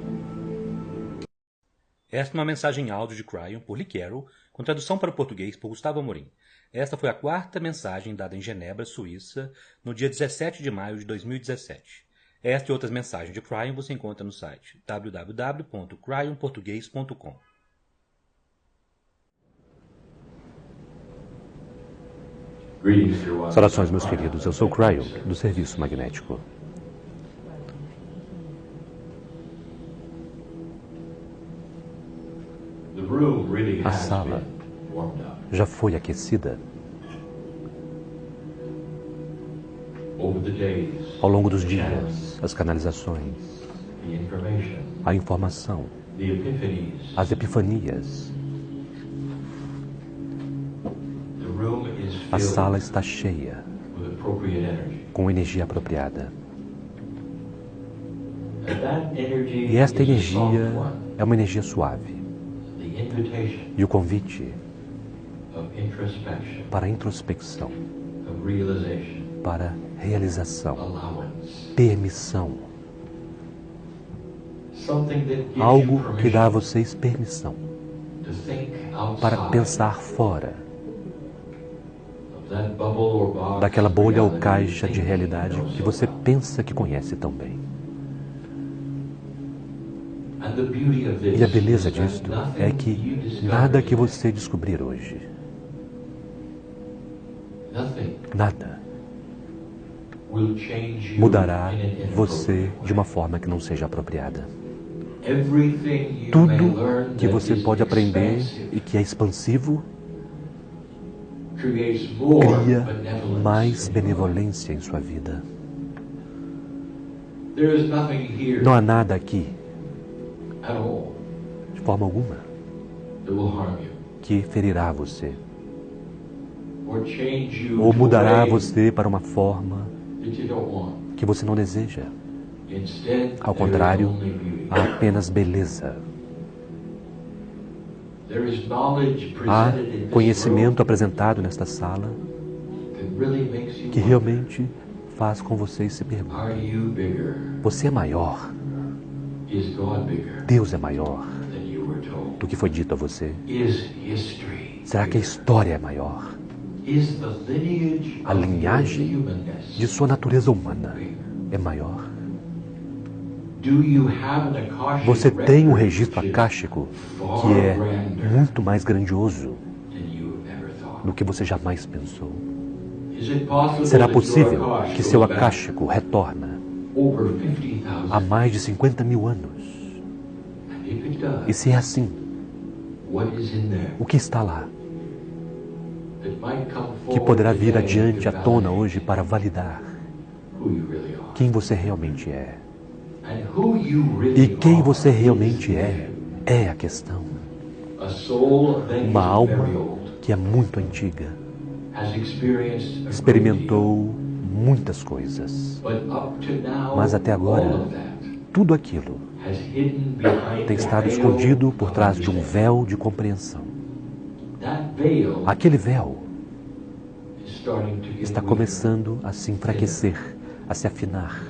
S1: Esta é uma mensagem em áudio de Cryon por Lee Carroll, com tradução para o português por Gustavo Amorim. Esta foi a quarta mensagem dada em Genebra, Suíça, no dia 17 de maio de 2017. Esta e outras mensagens de Cryon você encontra no site www.cryonportugues.com.
S2: Saudações, meus queridos. Eu sou o Cryon, do Serviço Magnético. A sala já foi aquecida. Ao longo dos dias, as canalizações, a informação, as epifanias. A sala está cheia com energia apropriada. E esta energia é uma energia suave. E o convite para a introspecção, para realização, permissão. Algo que dá a vocês permissão para pensar fora daquela bolha ou caixa de realidade que você pensa que conhece tão bem. E a beleza disto é que nada que você descobrir hoje, nada, mudará você de uma forma que não seja apropriada. Tudo que você pode aprender e que é expansivo, cria mais benevolência em sua vida. Não há nada aqui, de forma alguma, que ferirá você ou mudará você para uma forma que você não deseja. Ao contrário, há apenas beleza. Há conhecimento apresentado nesta sala que realmente faz com vocês se perguntar: você é maior? Deus é maior do que foi dito a você? Será que a história é maior? A linhagem de sua natureza humana é maior? Você tem um registro akáshico que é muito mais grandioso do que você jamais pensou. Será possível que seu akáshico retorna há mais de 50 mil anos? E se é assim, o que está lá? Que poderá vir adiante à tona hoje para validar quem você realmente é. E quem você realmente é a questão. Uma alma que é muito antiga, experimentou muitas coisas, mas até agora, tudo aquilo tem estado escondido por trás de um véu de compreensão. Aquele véu está começando a se enfraquecer, a se afinar,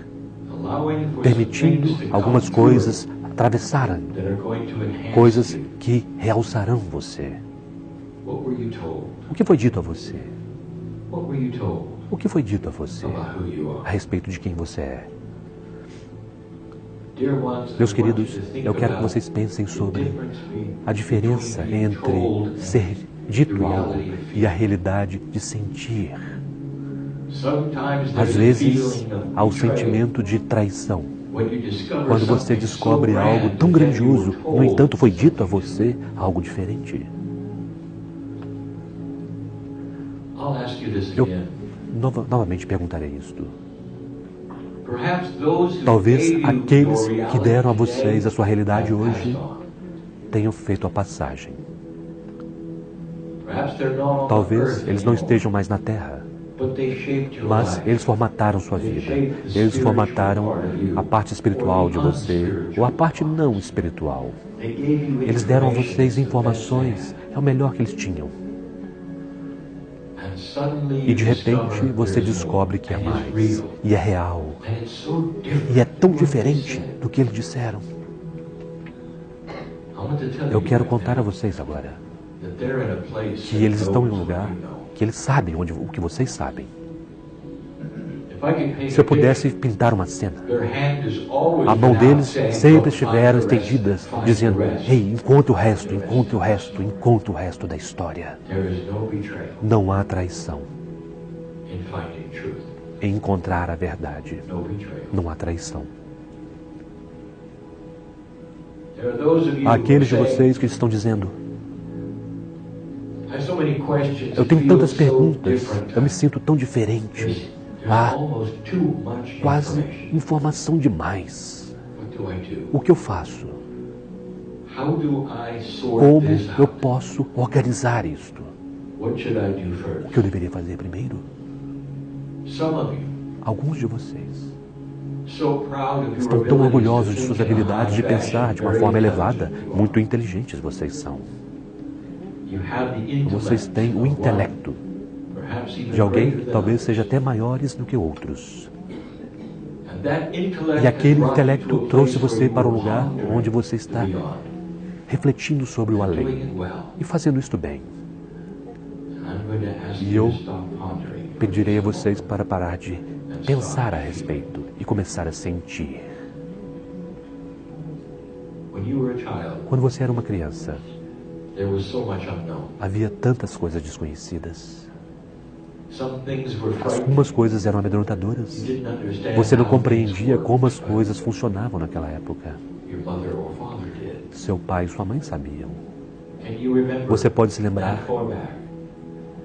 S2: permitindo algumas coisas atravessarem, coisas que realçarão você. O que foi dito a você? O que foi dito a você a respeito de quem você é? Meus queridos, eu quero que vocês pensem sobre a diferença entre ser dito algo e a realidade de sentir. Às vezes, há o sentimento de traição, Quando você descobre algo tão grandioso, no entanto foi dito a você algo diferente. Eu novamente perguntarei isto. Talvez aqueles que deram a vocês a sua realidade hoje tenham feito a passagem. Talvez eles não estejam mais na Terra, mas eles formataram sua vida. Eles formataram a parte espiritual de você, ou a parte não espiritual. Eles deram a vocês informações, é o melhor que eles tinham. E de repente você descobre que é mais, e é real, e é tão diferente do que eles disseram. Eu quero contar a vocês agora que eles estão em um lugar que eles sabem o que vocês sabem. Se eu pudesse pintar uma cena, a mão deles sempre estiveram estendidas, dizendo: ei, encontre o resto, encontre o resto, encontre o resto da história. Não há traição em encontrar a verdade. Não há traição. Há aqueles de vocês que estão dizendo: eu tenho tantas perguntas, eu me sinto tão diferente. Há quase informação demais. O que eu faço? Como eu posso organizar isto? O que eu deveria fazer primeiro? Alguns de vocês estão tão orgulhosos de suas habilidades de pensar de uma forma elevada. Muito inteligentes vocês são. Vocês têm o intelecto de alguém que talvez seja até maiores do que outros. E aquele intelecto trouxe você para um lugar onde você está refletindo sobre o além e fazendo isto bem. E eu pedirei a vocês para parar de pensar a respeito e começar a sentir. Quando você era uma criança, havia tantas coisas desconhecidas. Algumas coisas eram amedrontadoras. Você não compreendia como as coisas funcionavam naquela época. Seu pai e sua mãe sabiam. Você pode se lembrar,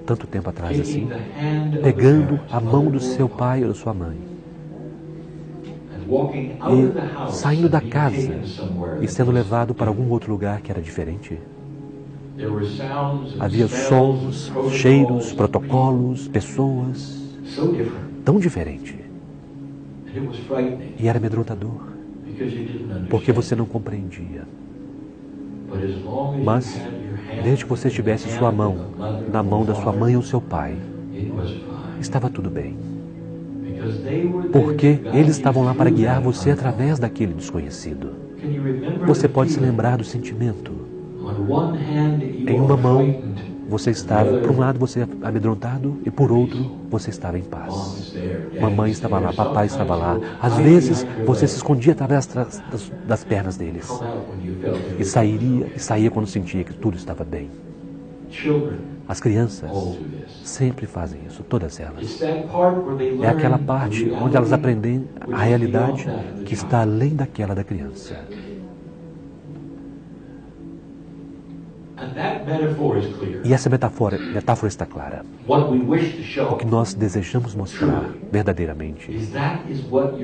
S2: tanto tempo atrás assim, pegando a mão do seu pai ou da sua mãe e saindo da casa e sendo levado para algum outro lugar que era diferente. Havia sons, cheiros, protocolos, pessoas, tão diferente. E era amedrontador, porque você não compreendia. Mas, desde que você tivesse sua mão na mão da sua mãe ou seu pai, estava tudo bem. Porque eles estavam lá para guiar você através daquele desconhecido. Você pode se lembrar do sentimento. Em uma mão, você estava, por um lado você amedrontado e por outro, você estava em paz. Mamãe estava lá, papai estava lá. Às vezes, você se escondia através das pernas deles. E saía quando sentia que tudo estava bem. As crianças sempre fazem isso, todas elas. É aquela parte onde elas aprendem a realidade que está além daquela da criança. E essa metáfora está clara. O que nós desejamos mostrar verdadeiramente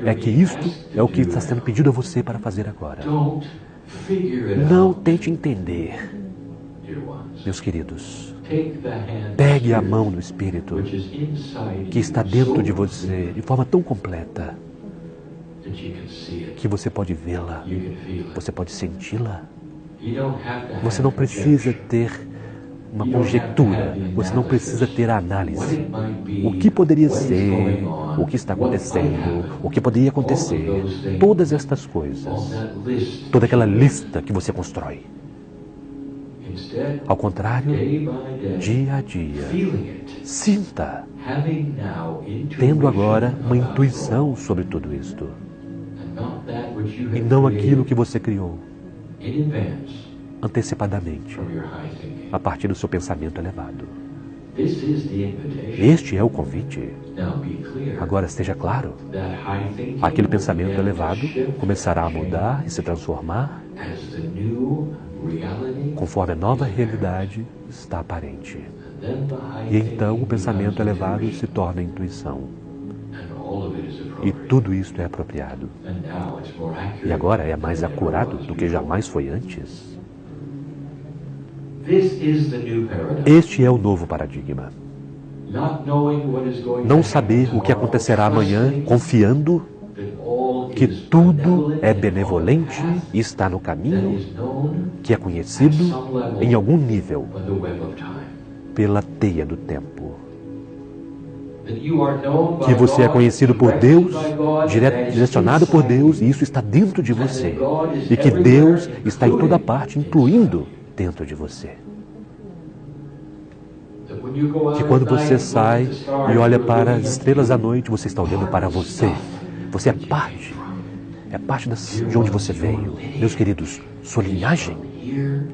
S2: é que isto é o que está sendo pedido a você para fazer agora. Não tente entender, meus queridos. Pegue a mão do Espírito que está dentro de você de forma tão completa que você pode vê-la, você pode senti-la. Você não precisa ter uma conjectura, você não precisa ter a análise. O que poderia ser, o que está acontecendo, o que poderia acontecer, todas estas coisas, toda aquela lista que você constrói. Ao contrário, dia a dia, sinta, tendo agora uma intuição sobre tudo isto, e não aquilo que você criou antecipadamente, a partir do seu pensamento elevado. Este é o convite. Agora esteja claro. Aquele pensamento elevado começará a mudar e se transformar conforme a nova realidade está aparente. E então o pensamento elevado se torna intuição. E tudo isto é apropriado. E agora é mais acurado do que jamais foi antes. Este é o novo paradigma. Não saber o que acontecerá amanhã, confiando que tudo é benevolente e está no caminho, que é conhecido em algum nível pela teia do tempo. Que você é conhecido por Deus, direcionado por Deus, e isso está dentro de você. E que Deus está em toda parte, incluindo dentro de você. Que quando você sai e olha para as estrelas da noite, você está olhando para você. Você é parte de onde você veio. Meus queridos, sua linhagem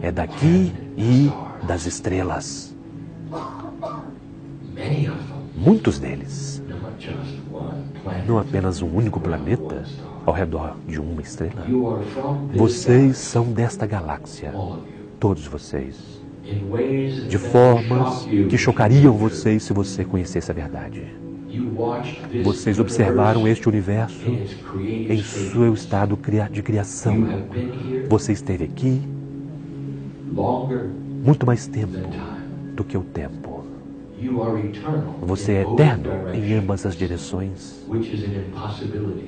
S2: é daqui e das estrelas. Muitos deles. Não apenas um único planeta ao redor de uma estrela. Vocês são desta galáxia. Todos vocês. De formas que chocariam vocês se você conhecesse a verdade. Vocês observaram este universo em seu estado de criação. Você esteve aqui muito mais tempo do que o tempo. Você é eterno em ambas as direções,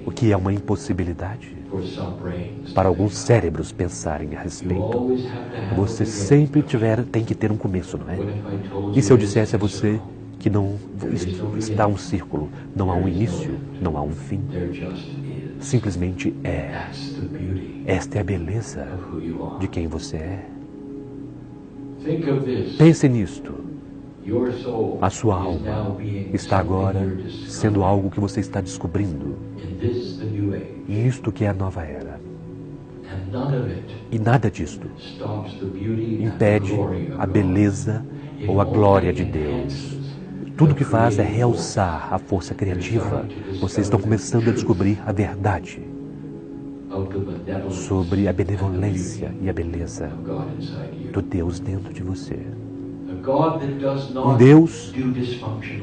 S2: o que é uma impossibilidade para alguns cérebros pensarem a respeito. Você sempre tem que ter um começo, não é? E se eu dissesse a você que não está um círculo, não há um início, não há um fim? Simplesmente é. Esta é a beleza de quem você é. Pense nisto. A sua alma está agora sendo algo que você está descobrindo. Isto que é a nova era. E nada disto impede a beleza ou a glória de Deus. Tudo que faz é realçar a força criativa. Vocês estão começando a descobrir a verdade sobre a benevolência e a beleza do Deus dentro de você. Um Deus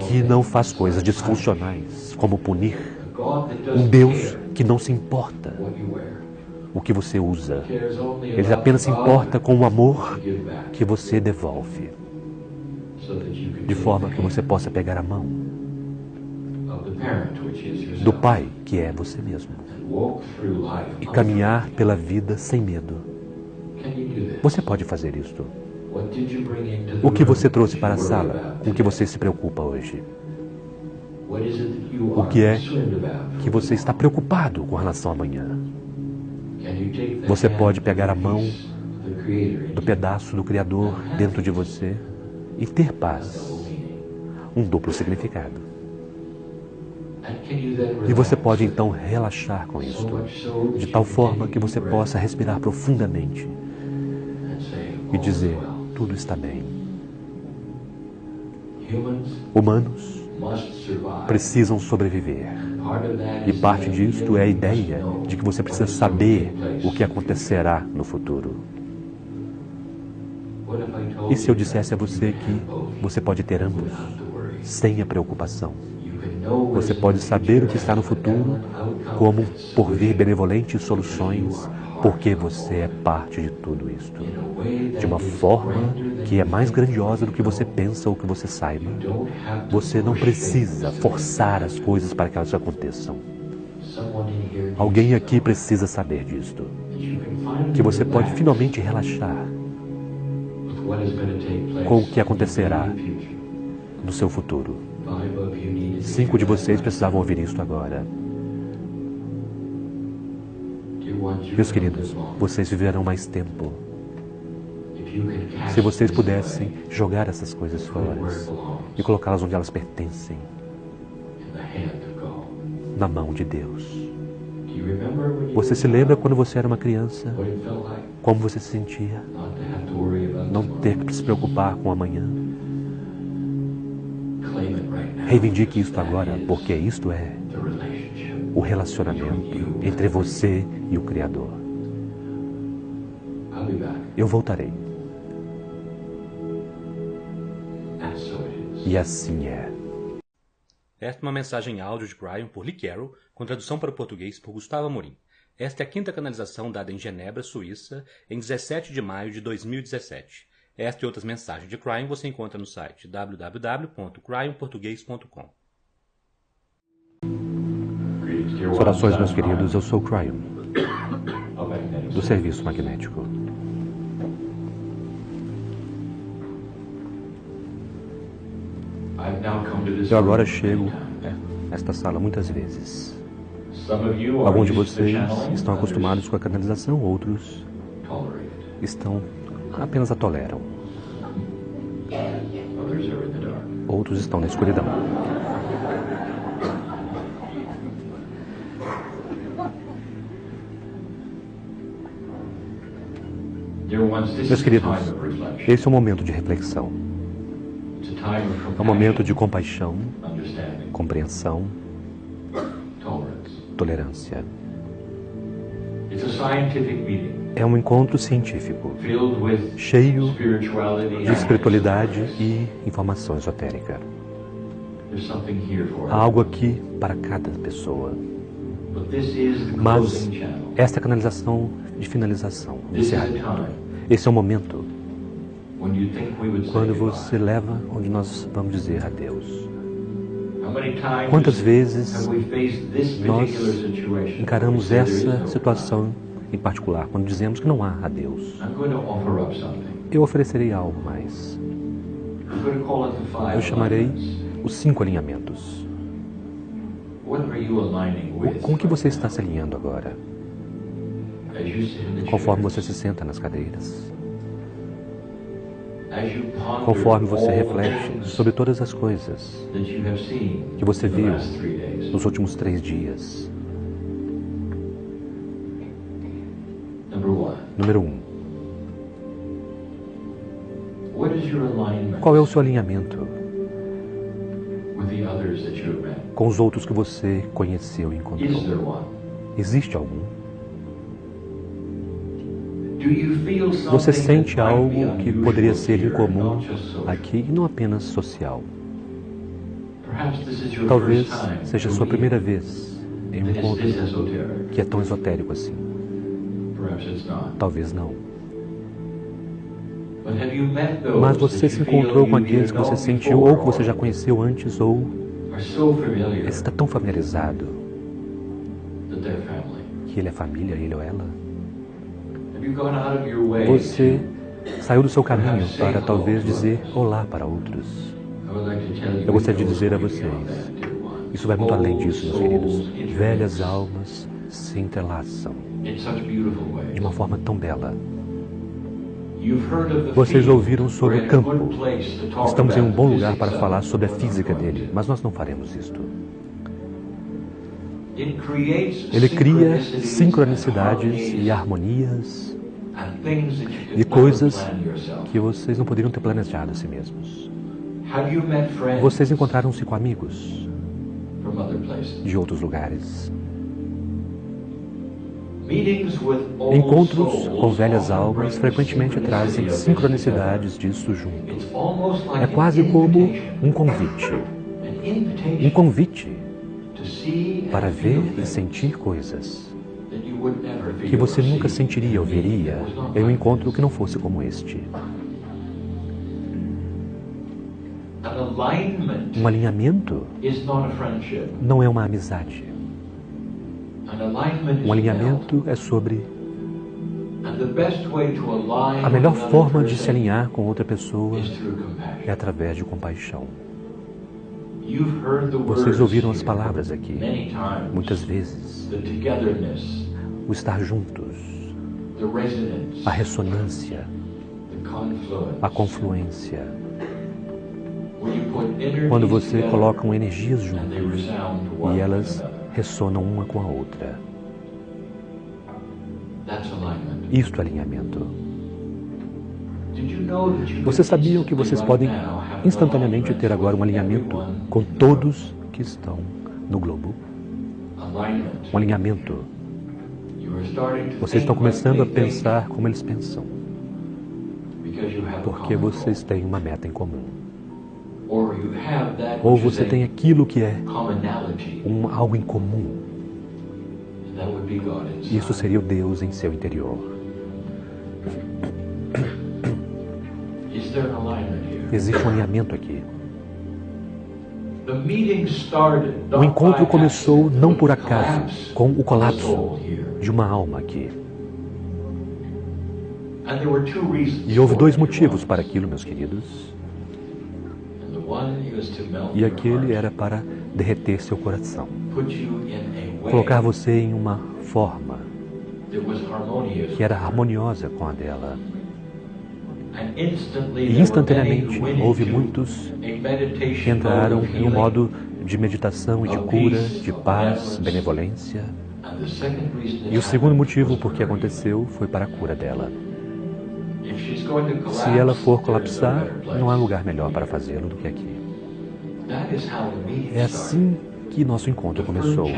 S2: que não faz coisas disfuncionais, como punir. Um Deus que não se importa o que você usa. Ele apenas se importa com o amor que você devolve. De forma que você possa pegar a mão do Pai, que é você mesmo, e caminhar pela vida sem medo. Você pode fazer isto. O que você trouxe para a sala com que você se preocupa hoje? O que é que você está preocupado com relação a amanhã? Você pode pegar a mão do pedaço do Criador dentro de você e ter paz. Um duplo significado. E você pode então relaxar com isto, de tal forma que você possa respirar profundamente e dizer: tudo está bem. Humanos precisam sobreviver. E parte disto é a ideia de que você precisa saber o que acontecerá no futuro. E se eu dissesse a você que você pode ter ambos, sem a preocupação? Você pode saber o que está no futuro, como por vir benevolentes soluções, porque você é parte de tudo isto. De uma forma que é mais grandiosa do que você pensa ou que você saiba. Você não precisa forçar as coisas para que elas aconteçam. Alguém aqui precisa saber disto. Que você pode finalmente relaxar com o que acontecerá no seu futuro. 5 de vocês precisavam ouvir isto agora. Meus queridos, vocês viverão mais tempo. Se vocês pudessem jogar essas coisas fora e colocá-las onde elas pertencem, na mão de Deus. Você se lembra quando você era uma criança? Como você se sentia? Não ter que se preocupar com amanhã? Reivindique isto agora, porque isto é o relacionamento entre você e o Criador. Eu voltarei. E assim é.
S1: Esta é uma mensagem em áudio de Cryon por Lee Carroll, com tradução para o português por Gustavo Amorim. Esta é a quinta canalização dada em Genebra, Suíça, em 17 de maio de 2017. Esta e outras mensagens de Cryon você encontra no site www.cryonportugues.com.
S2: Saudações, meus queridos, eu sou Cryon, do Serviço Magnético. Eu agora chego a esta sala muitas vezes. Alguns de vocês estão acostumados com a canalização, outros apenas a toleram. Outros estão na escuridão. Meus queridos, esse é um momento de reflexão. É um momento de compaixão, compreensão, tolerância. É um encontro científico, cheio de espiritualidade e informação esotérica. Há algo aqui para cada pessoa. Mas esta é a canalização de finalização, de encerramento. Esse é o momento quando você leva onde nós vamos dizer adeus. Quantas vezes nós encaramos essa situação em particular, quando dizemos que não há adeus? Eu oferecerei algo mais. Eu chamarei os 5 alinhamentos. Com o que você está se alinhando agora? Conforme você se senta nas cadeiras. Conforme você reflete sobre todas as coisas que você viu nos últimos 3 dias. Número 1. Qual é o seu alinhamento com os outros que você conheceu e encontrou? Existe algum? Você sente algo que poderia ser incomum aqui e não apenas social? Talvez seja a sua primeira vez em um encontro que é tão esotérico assim. Talvez não. Mas você se encontrou com aqueles que você sentiu ou que você já conheceu antes ou está tão familiarizado que ele é família, ele ou ela? Você saiu do seu caminho para talvez dizer olá para outros. Eu gostaria de dizer a vocês, isso vai muito além disso, meus queridos. Velhas almas se entrelaçam de uma forma tão bela. Vocês ouviram sobre o campo. Estamos em um bom lugar para falar sobre a física dele, mas nós não faremos isto. Ele cria sincronicidades e harmonias e coisas que vocês não poderiam ter planejado a si mesmos. Vocês encontraram-se com amigos de outros lugares. Encontros com velhas almas frequentemente trazem sincronicidades disso junto. É quase como um convite. Um convite para ver e sentir coisas que você nunca sentiria ou veria em um encontro que não fosse como este. Um alinhamento não é uma amizade. Um alinhamento é sobre a melhor forma de se alinhar com outra pessoa é através de compaixão. Vocês ouviram as palavras aqui muitas vezes. O estar juntos, a ressonância, a confluência. Quando você coloca energias juntas e elas ressonam uma com a outra. Isto é alinhamento. Vocês sabiam que vocês podem instantaneamente ter agora um alinhamento com todos que estão no globo? Um alinhamento. Vocês estão começando a pensar como eles pensam, porque vocês têm uma meta em comum. Ou você tem aquilo que é algo em comum. Isso seria o Deus em seu interior. Existe um alinhamento aqui. O encontro começou não por acaso, com o colapso de uma alma aqui. E houve dois motivos para aquilo, meus queridos. E aquele era para derreter seu coração. Colocar você em uma forma que era harmoniosa com a dela. E instantaneamente houve muitos que entraram em um modo de meditação e de cura, de paz, benevolência. E o segundo motivo por que aconteceu foi para a cura dela. Se ela for colapsar, não há lugar melhor para fazê-lo do que aqui. É assim que nosso encontro começou.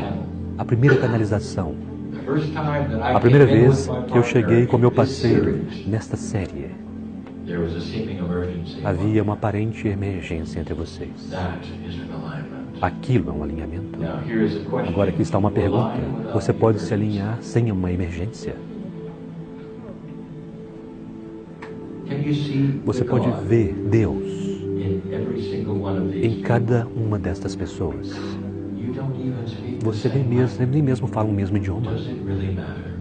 S2: A primeira canalização. A primeira vez que eu cheguei com meu parceiro nesta série. Havia uma aparente emergência entre vocês. Aquilo é um alinhamento. Agora aqui está uma pergunta. Você pode se alinhar sem uma emergência? Você pode ver Deus em cada uma destas pessoas. Você nem mesmo fala o mesmo idioma.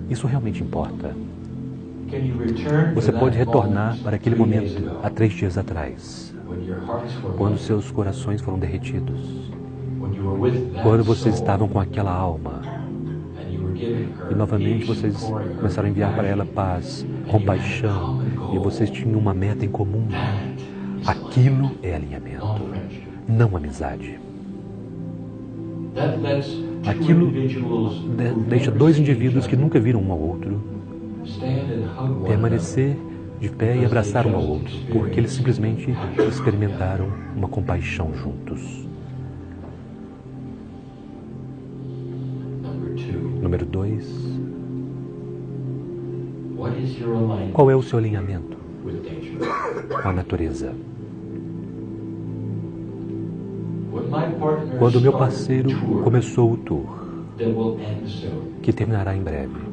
S2: Isso realmente importa. Você pode retornar para aquele momento, há 3 dias atrás, quando seus corações foram derretidos, quando vocês estavam com aquela alma, e novamente vocês começaram a enviar para ela paz, compaixão, e vocês tinham uma meta em comum. Aquilo é alinhamento, não amizade. Aquilo deixa 2 indivíduos que nunca viram um ao outro permanecer de pé e abraçar um ao outro, porque eles simplesmente experimentaram uma compaixão juntos. Número 2. Qual é o seu alinhamento com a natureza? Quando meu parceiro começou o tour, que terminará em breve,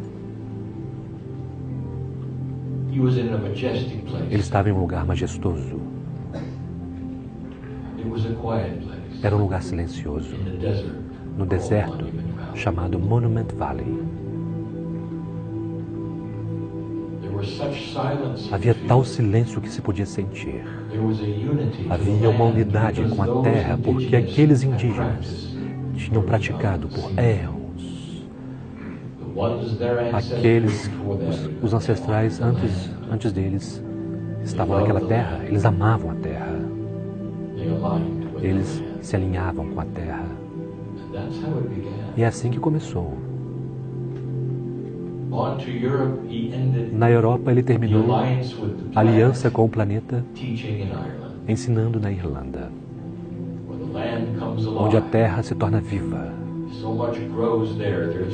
S2: ele estava em um lugar majestoso. Era um lugar silencioso, no deserto, chamado Monument Valley. Havia tal silêncio que se podia sentir. Havia uma unidade com a terra, porque aqueles indígenas tinham praticado por éons. Os ancestrais antes deles estavam naquela terra, eles amavam a terra. Eles se alinhavam com a terra. E é assim que começou. Na Europa, ele terminou a aliança com o planeta, ensinando na Irlanda, onde a terra se torna viva.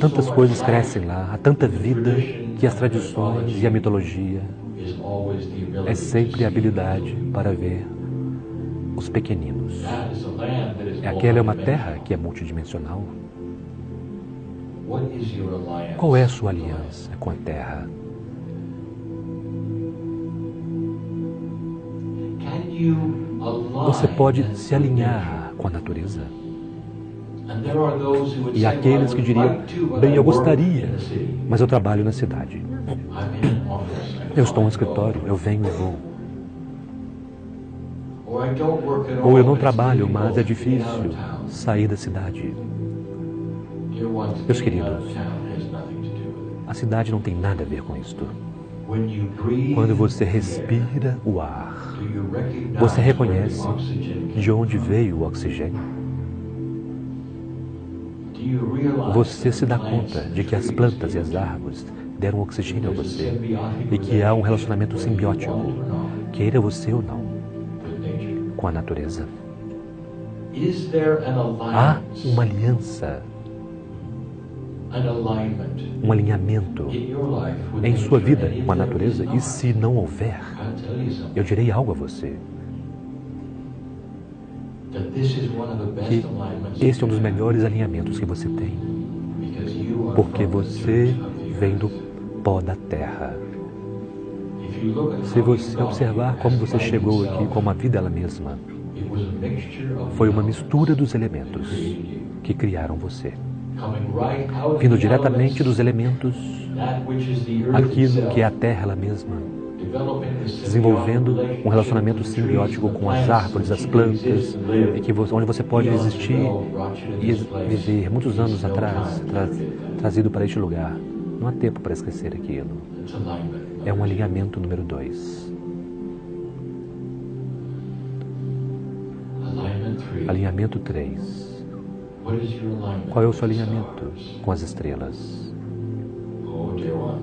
S2: Tantas coisas crescem lá, há tanta vida que as tradições e a mitologia é sempre a habilidade para ver os pequeninos. Aquela é uma terra que é multidimensional. Qual é a sua aliança com a terra? Você pode se alinhar com a natureza. E há aqueles que diriam, bem, eu gostaria, mas eu trabalho na cidade. Eu estou no escritório, eu venho e vou. Ou eu não trabalho, mas é difícil sair da cidade. Meus queridos, a cidade não tem nada a ver com isto. Quando você respira o ar, você reconhece de onde veio o oxigênio. Você se dá conta de que as plantas e as árvores deram oxigênio a você e que há um relacionamento simbiótico queira você ou não, com a natureza. Há uma aliança, um alinhamento em sua vida com a natureza, e se não houver, eu direi algo a você, que este é um dos melhores alinhamentos que você tem, porque você vem do pó da terra. Se você observar como você chegou aqui, como a vida ela mesma, foi uma mistura dos elementos que criaram você. Vindo diretamente dos elementos, aquilo que é a terra ela mesma, desenvolvendo um relacionamento simbiótico com as árvores, as plantas, onde você pode existir e viver muitos anos atrás, trazido para este lugar. Não há tempo para esquecer aquilo. É um alinhamento número 2. Alinhamento 3. Qual é o seu alinhamento com as estrelas?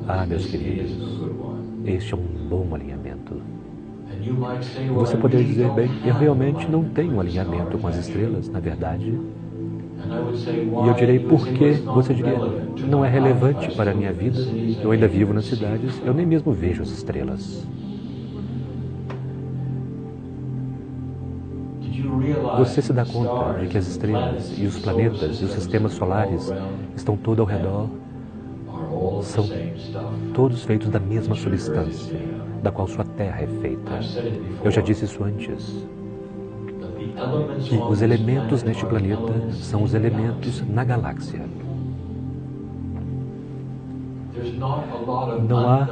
S2: Ah, meus queridos, este é um bom alinhamento. Você poderia dizer, bem, eu realmente não tenho um alinhamento com as estrelas, na verdade. E eu direi, por quê? Você diria, não é relevante para a minha vida, eu ainda vivo nas cidades, eu nem mesmo vejo as estrelas. Você se dá conta de que as estrelas e os planetas e os sistemas solares estão todos ao redor, são todos feitos da mesma substância, da qual sua Terra é feita. Eu já disse isso antes, que os elementos neste planeta são os elementos na galáxia. Não há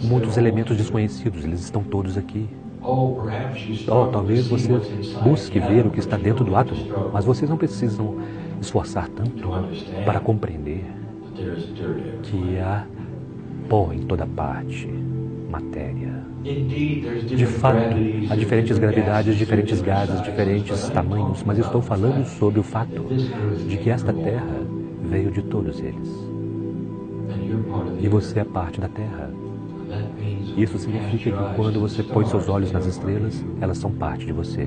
S2: muitos elementos desconhecidos, eles estão todos aqui. Talvez você busque ver o que está dentro do átomo, mas vocês não precisam esforçar tanto para compreender que há pó em toda parte, matéria. De fato, há diferentes gravidades, diferentes gases, diferentes tamanhos, mas estou falando sobre o fato de que esta Terra veio de todos eles. E você é parte da Terra. Isso significa que quando você põe seus olhos nas estrelas, elas são parte de você.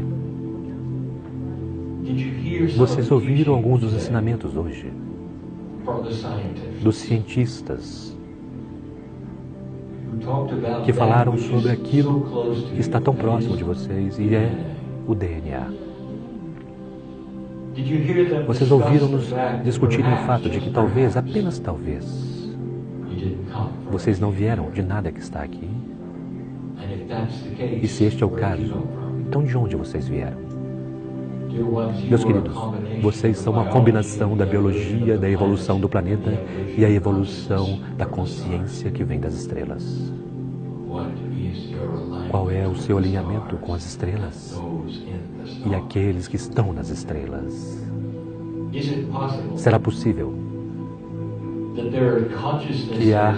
S2: Vocês ouviram alguns dos ensinamentos hoje? Dos cientistas que falaram sobre aquilo que está tão próximo de vocês, e é o DNA. Vocês ouviram-nos discutirem o fato de que talvez, apenas talvez, vocês não vieram de nada que está aqui? E se este é o caso, então de onde vocês vieram? Meus queridos, vocês são uma combinação da biologia, da evolução do planeta e a evolução da consciência que vem das estrelas. Qual é o seu alinhamento com as estrelas e aqueles que estão nas estrelas? Será possível que há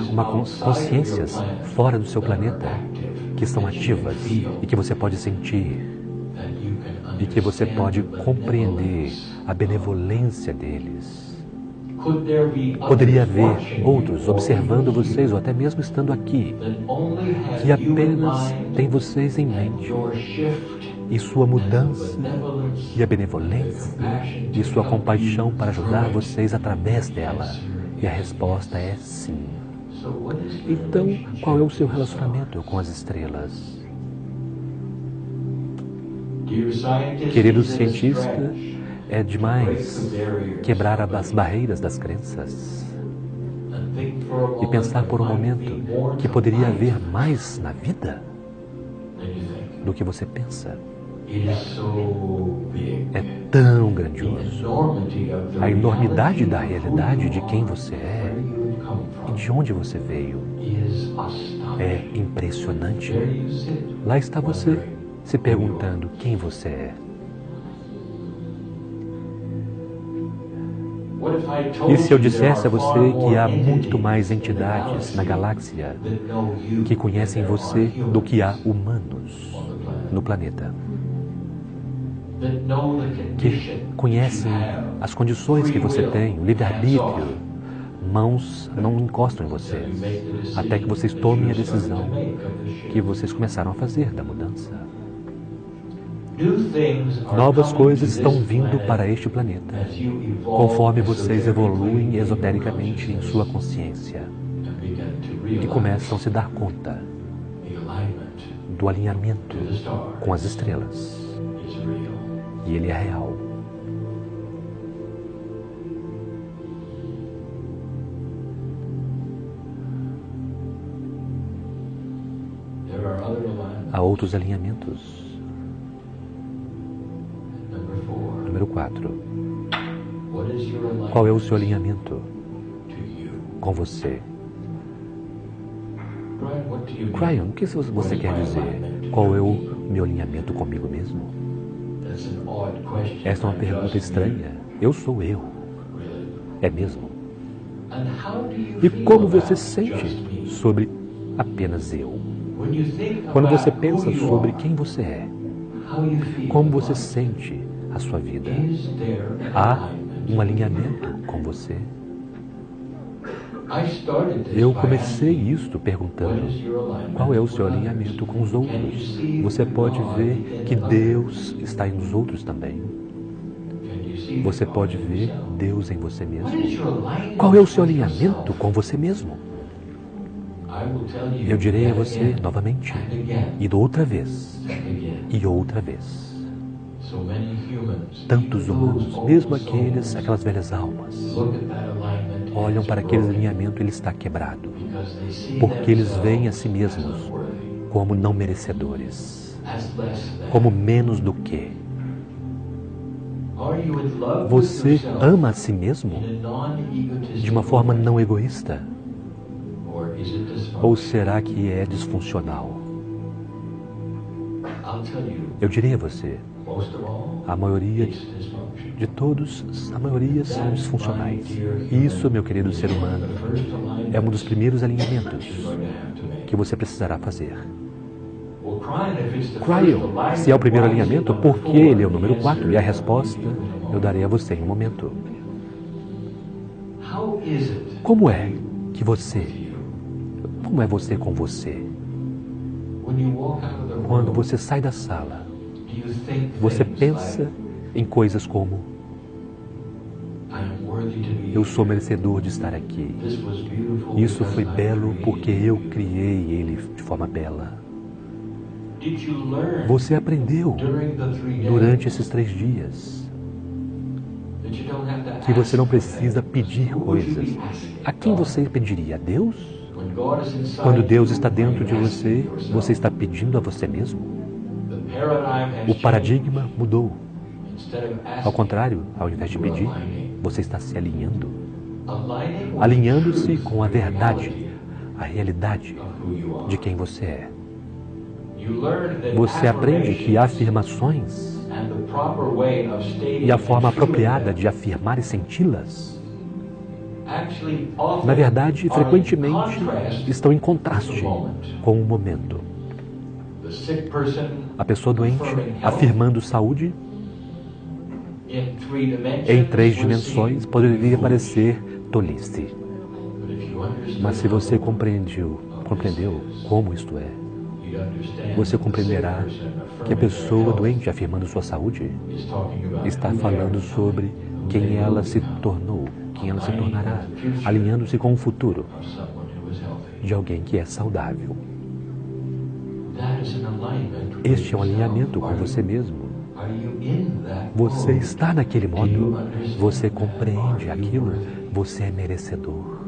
S2: consciências fora do seu planeta que estão ativas e que você pode sentir e que você pode compreender a benevolência deles? Poderia haver outros observando vocês ou até mesmo estando aqui que apenas têm vocês em mente e sua mudança e a benevolência e sua compaixão para ajudar vocês através dela? E a resposta é sim. Então, qual é o seu relacionamento com as estrelas? Querido cientista, é demais quebrar as barreiras das crenças e pensar por um momento que poderia haver mais na vida do que você pensa. É tão grandioso. A enormidade da realidade de quem você é e de onde você veio é impressionante. Lá está você se perguntando quem você é. E se eu dissesse a você que há muito mais entidades na galáxia que conhecem você do que há humanos no planeta? Que conhecem as condições que você tem, o livre-arbítrio, Mãos não encostam em vocês, até que vocês tomem a decisão que vocês começaram a fazer da mudança. Novas coisas estão vindo para este planeta, conforme vocês evoluem esotericamente em sua consciência e começam a se dar conta do alinhamento com as estrelas. E ele é real. Há outros alinhamentos. Número 4. Qual é o seu alinhamento com você? Cryon, o que você quer dizer? Qual é o meu alinhamento comigo mesmo? Esta é uma pergunta estranha. Eu sou eu. É mesmo? E como você se sente sobre apenas eu? Quando você pensa sobre quem você é, como você sente a sua vida, há um alinhamento com você? Eu comecei isto perguntando qual é o seu alinhamento com os outros. Você pode ver que Deus está nos outros também. Você pode ver Deus em você mesmo. Qual é o seu alinhamento com você mesmo? Eu direi a você novamente, e outra vez, e outra vez. Tantos humanos, mesmo aquelas velhas almas, olham para aquele alinhamento e ele está quebrado, porque eles veem a si mesmos como não merecedores, como menos do que. Você ama a si mesmo de uma forma não egoísta? Ou será que é disfuncional? Eu direi a você, a maioria de todos, a maioria são disfuncionais. Isso, meu querido ser humano, é um dos primeiros alinhamentos que você precisará fazer. Cryon, se é o primeiro alinhamento, por que ele é o número 4? E a resposta eu darei a você em um momento. Como é que você... Como é você com você? Quando você sai da sala, você pensa em coisas como: eu sou merecedor de estar aqui. Isso foi belo porque eu criei ele de forma bela. Você aprendeu durante esses 3 dias que você não precisa pedir coisas. A quem você pediria? A Deus? Quando Deus está dentro de você, você está pedindo a você mesmo? O paradigma mudou. Ao contrário, ao invés de pedir, você está se alinhando. Alinhando-se com a verdade, a realidade de quem você é. Você aprende que afirmações e a forma apropriada de afirmar e senti-las, na verdade, frequentemente estão em contraste com o momento. A pessoa doente afirmando saúde em 3 dimensões poderia parecer tolice. Mas se você compreendeu como isto é, você compreenderá que a pessoa doente afirmando sua saúde está falando sobre quem ela se tornou, quem ela se tornará, alinhando-se com o futuro de alguém que é saudável. Este é um alinhamento com você mesmo. Você está naquele modo, você compreende aquilo, você é merecedor.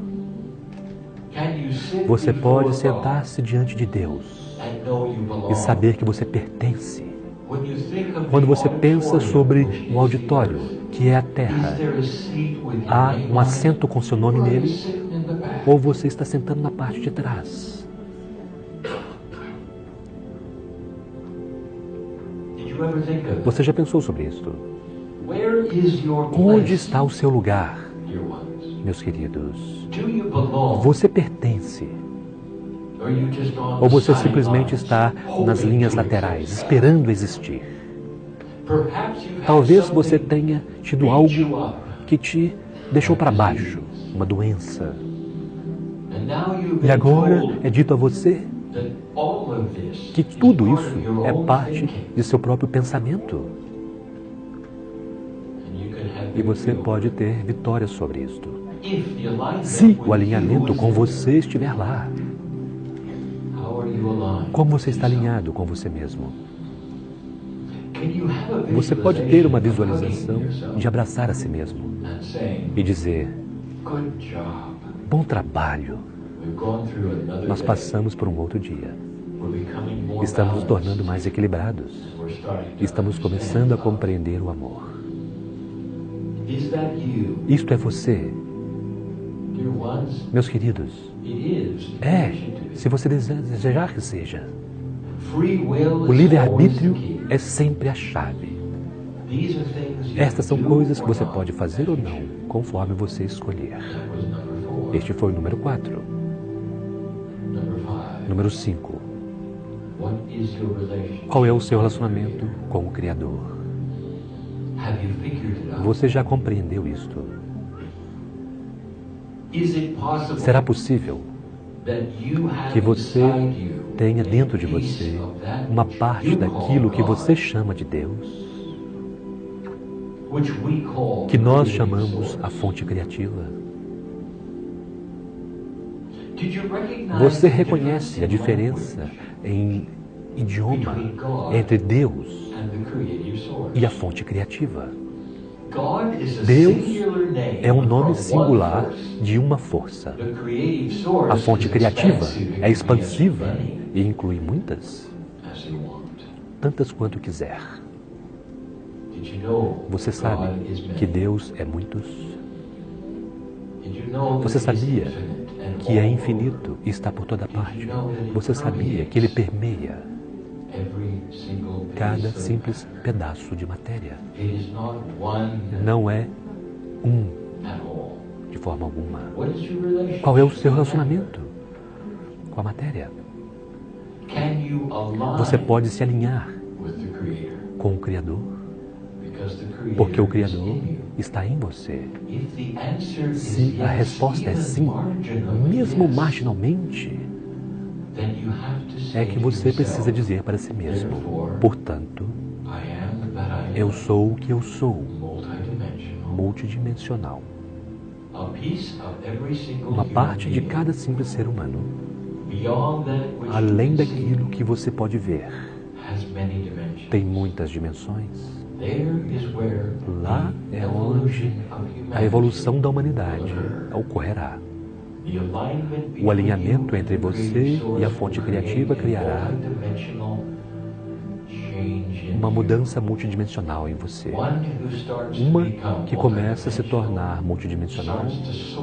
S2: Você pode sentar-se diante de Deus e saber que você pertence. Quando você pensa sobre um auditório, que é a Terra, há um assento com seu nome nele, ou você está sentando na parte de trás? Você já pensou sobre isso? Onde está o seu lugar, meus queridos? Você pertence? Ou você simplesmente está nas linhas laterais, esperando existir? Talvez você tenha tido algo que te deixou para baixo uma doença. E agora é dito a você que tudo isso é parte de seu próprio pensamento. E você pode ter vitória sobre isto. Se o alinhamento com você estiver lá. Como você está alinhado com você mesmo? Você pode ter uma visualização de abraçar a si mesmo e dizer: bom trabalho. Nós passamos por um outro dia. Estamos nos tornando mais equilibrados. Estamos começando a compreender o amor. Isto é você. Meus queridos, se você desejar que seja. O livre-arbítrio é sempre a chave. Estas são coisas que você pode fazer ou não, conforme você escolher. Este foi o número 4. Número 5. Qual é o seu relacionamento com o Criador? Você já compreendeu isto? Será possível que você tenha dentro de você uma parte daquilo que você chama de Deus, que nós chamamos a fonte criativa? Você reconhece a diferença em idioma entre Deus e a fonte criativa? Deus é um nome singular de uma força. A fonte criativa é expansiva e inclui muitas, tantas quanto quiser. Você sabe que Deus é muitos? Você sabia que é infinito e está por toda parte? Você sabia que Ele permeia cada simples pedaço de matéria? Não é um de forma alguma. Qual é o seu relacionamento com a matéria? Você pode se alinhar com o Criador, porque o Criador está em você. Se a resposta é sim, mesmo marginalmente, é que você precisa dizer para si mesmo: portanto, eu sou o que eu sou, multidimensional. Uma parte de cada simples ser humano, além daquilo que você pode ver, tem muitas dimensões. Lá é onde a evolução da humanidade ocorrerá. O alinhamento entre você e a fonte criativa criará uma mudança multidimensional em você. Uma que começa a se tornar multidimensional,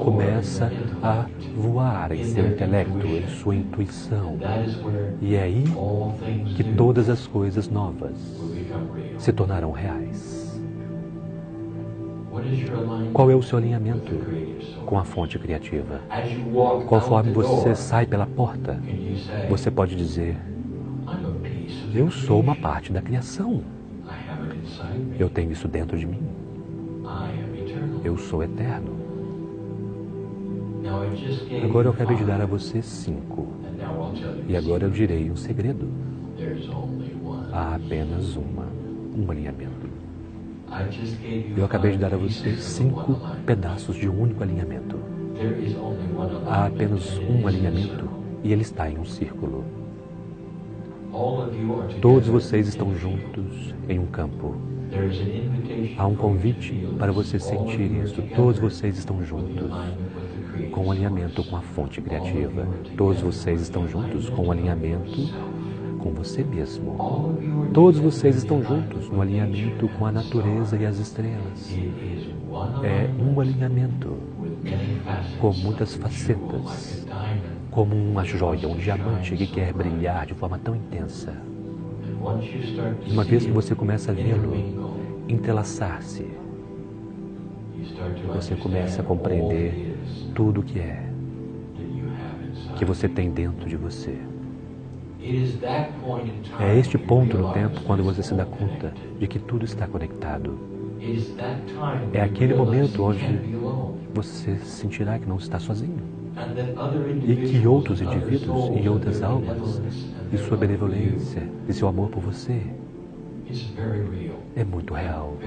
S2: começa a voar em seu intelecto, em sua intuição. E é aí que todas as coisas novas se tornarão reais. Qual é o seu alinhamento com a fonte criativa? Conforme você sai pela porta, você pode dizer: eu sou uma parte da criação. Eu tenho isso dentro de mim. Eu sou eterno. Agora eu acabei de dar a você 5. E agora eu direi um segredo. Há apenas um alinhamento. Eu acabei de dar a você 5 pedaços de um único alinhamento. Há apenas um alinhamento e ele está em um círculo. Todos vocês estão juntos em um campo. Há um convite para você sentir isso. Todos vocês estão juntos com o alinhamento com a fonte criativa. Todos vocês estão juntos com o alinhamento com você mesmo. Todos vocês estão juntos no alinhamento com a natureza e as estrelas. É um alinhamento com muitas facetas, como uma joia, um diamante que quer brilhar de forma tão intensa. Uma vez que você começa a vê-lo entrelaçar-se, você começa a compreender tudo o que você tem dentro de você. É este ponto no tempo quando você se dá conta de que tudo está conectado. É aquele momento onde você sentirá que não está sozinho. E que outros indivíduos e outras almas, e sua benevolência e seu amor por você é muito real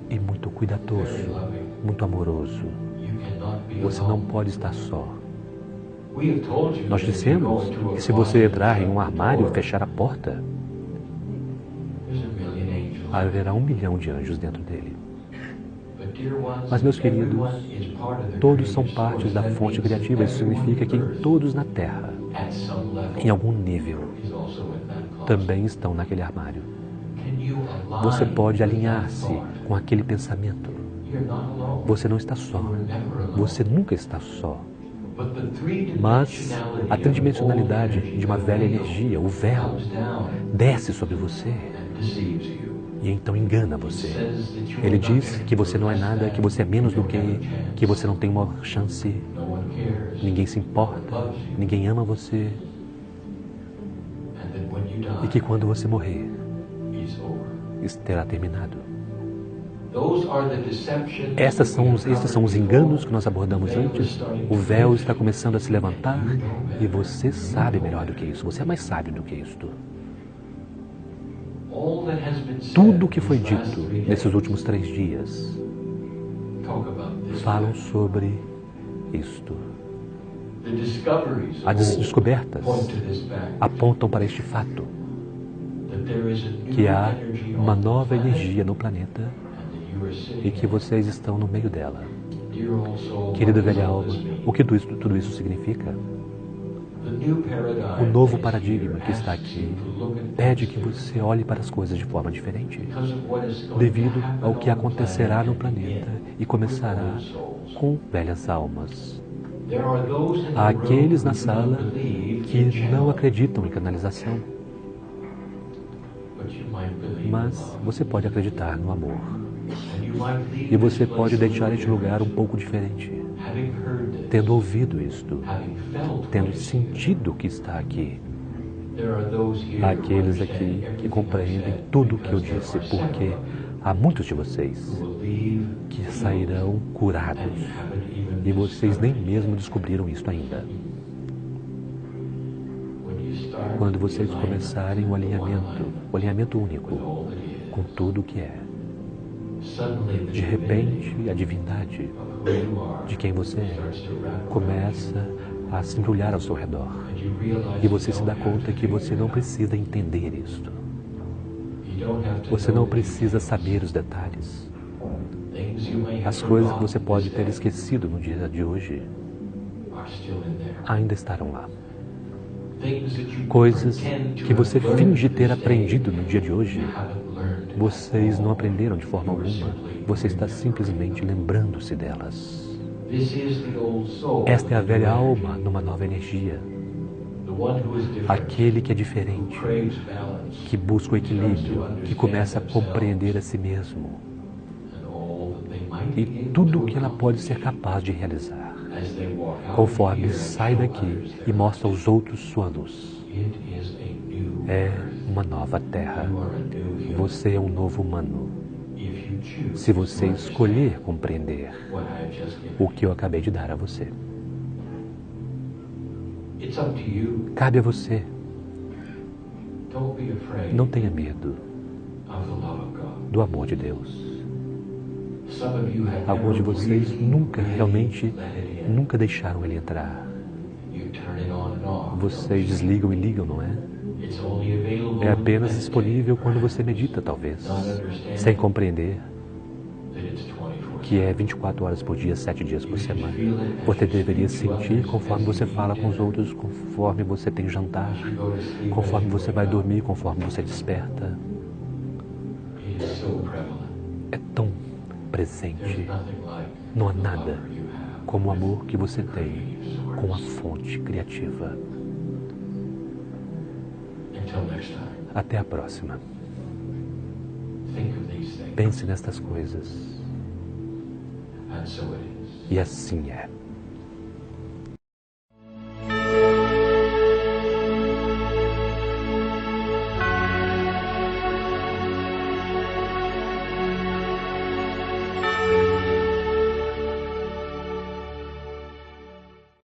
S2: e muito cuidadoso, muito amoroso. Você não pode estar só. Nós dissemos que se você entrar em um armário e fechar a porta, haverá 1 milhão de anjos dentro dele. Mas, meus queridos, todos são partes da fonte criativa. Isso significa que todos na Terra, em algum nível, também estão naquele armário. Você pode alinhar-se com aquele pensamento. Você não está só. Você nunca está só. Mas a tridimensionalidade de uma velha energia, o véu, desce sobre você e então engana você. Ele diz que você não é nada, que você é menos do que você não tem uma chance, ninguém se importa, ninguém ama você. E que quando você morrer, isso terá terminado. Esses são os enganos que nós abordamos antes. O véu está começando a se levantar e você sabe melhor do que isso. Você é mais sábio do que isto. Tudo o que foi dito nesses últimos 3 dias falam sobre isto. As descobertas apontam para este fato, que há uma nova energia no planeta e que vocês estão no meio dela. Querida velha alma, o que tudo isso significa? O novo paradigma que está aqui pede que você olhe para as coisas de forma diferente, devido ao que acontecerá no planeta e começará com velhas almas. Há aqueles na sala que não acreditam em canalização, mas você pode acreditar no amor. E você pode deixar este lugar um pouco diferente, tendo ouvido isto, tendo sentido o que está aqui. Há aqueles aqui que compreendem tudo o que eu disse, porque há muitos de vocês que sairão curados e vocês nem mesmo descobriram isto ainda. Quando vocês começarem o alinhamento único com tudo o que é, de repente a divindade de quem você é começa a se embrulhar ao seu redor e você se dá conta que você não precisa entender isto. Você não precisa saber os detalhes. As coisas que você pode ter esquecido no dia de hoje ainda estarão lá. Coisas que você finge ter aprendido no dia de hoje, vocês não aprenderam de forma alguma. Você está simplesmente lembrando-se delas. Esta é a velha alma numa nova energia. Aquele que é diferente, que busca o equilíbrio, que começa a compreender a si mesmo e tudo o que ela pode ser capaz de realizar, conforme sai daqui e mostra aos outros sua luz. É uma nova terra. Você é um novo humano. Se você escolher compreender o que eu acabei de dar a você. Cabe a você. Não tenha medo do amor de Deus. Alguns de vocês nunca deixaram ele entrar. Vocês desligam e ligam, não é? É apenas disponível quando você medita, talvez, sem compreender que é 24 horas por dia, 7 dias por semana. Você deveria sentir conforme você fala com os outros, conforme você tem jantar, conforme você vai dormir, conforme você desperta. É tão presente. Não há nada como o amor que você tem com a fonte criativa. Até a próxima. Pense nestas coisas. E assim é.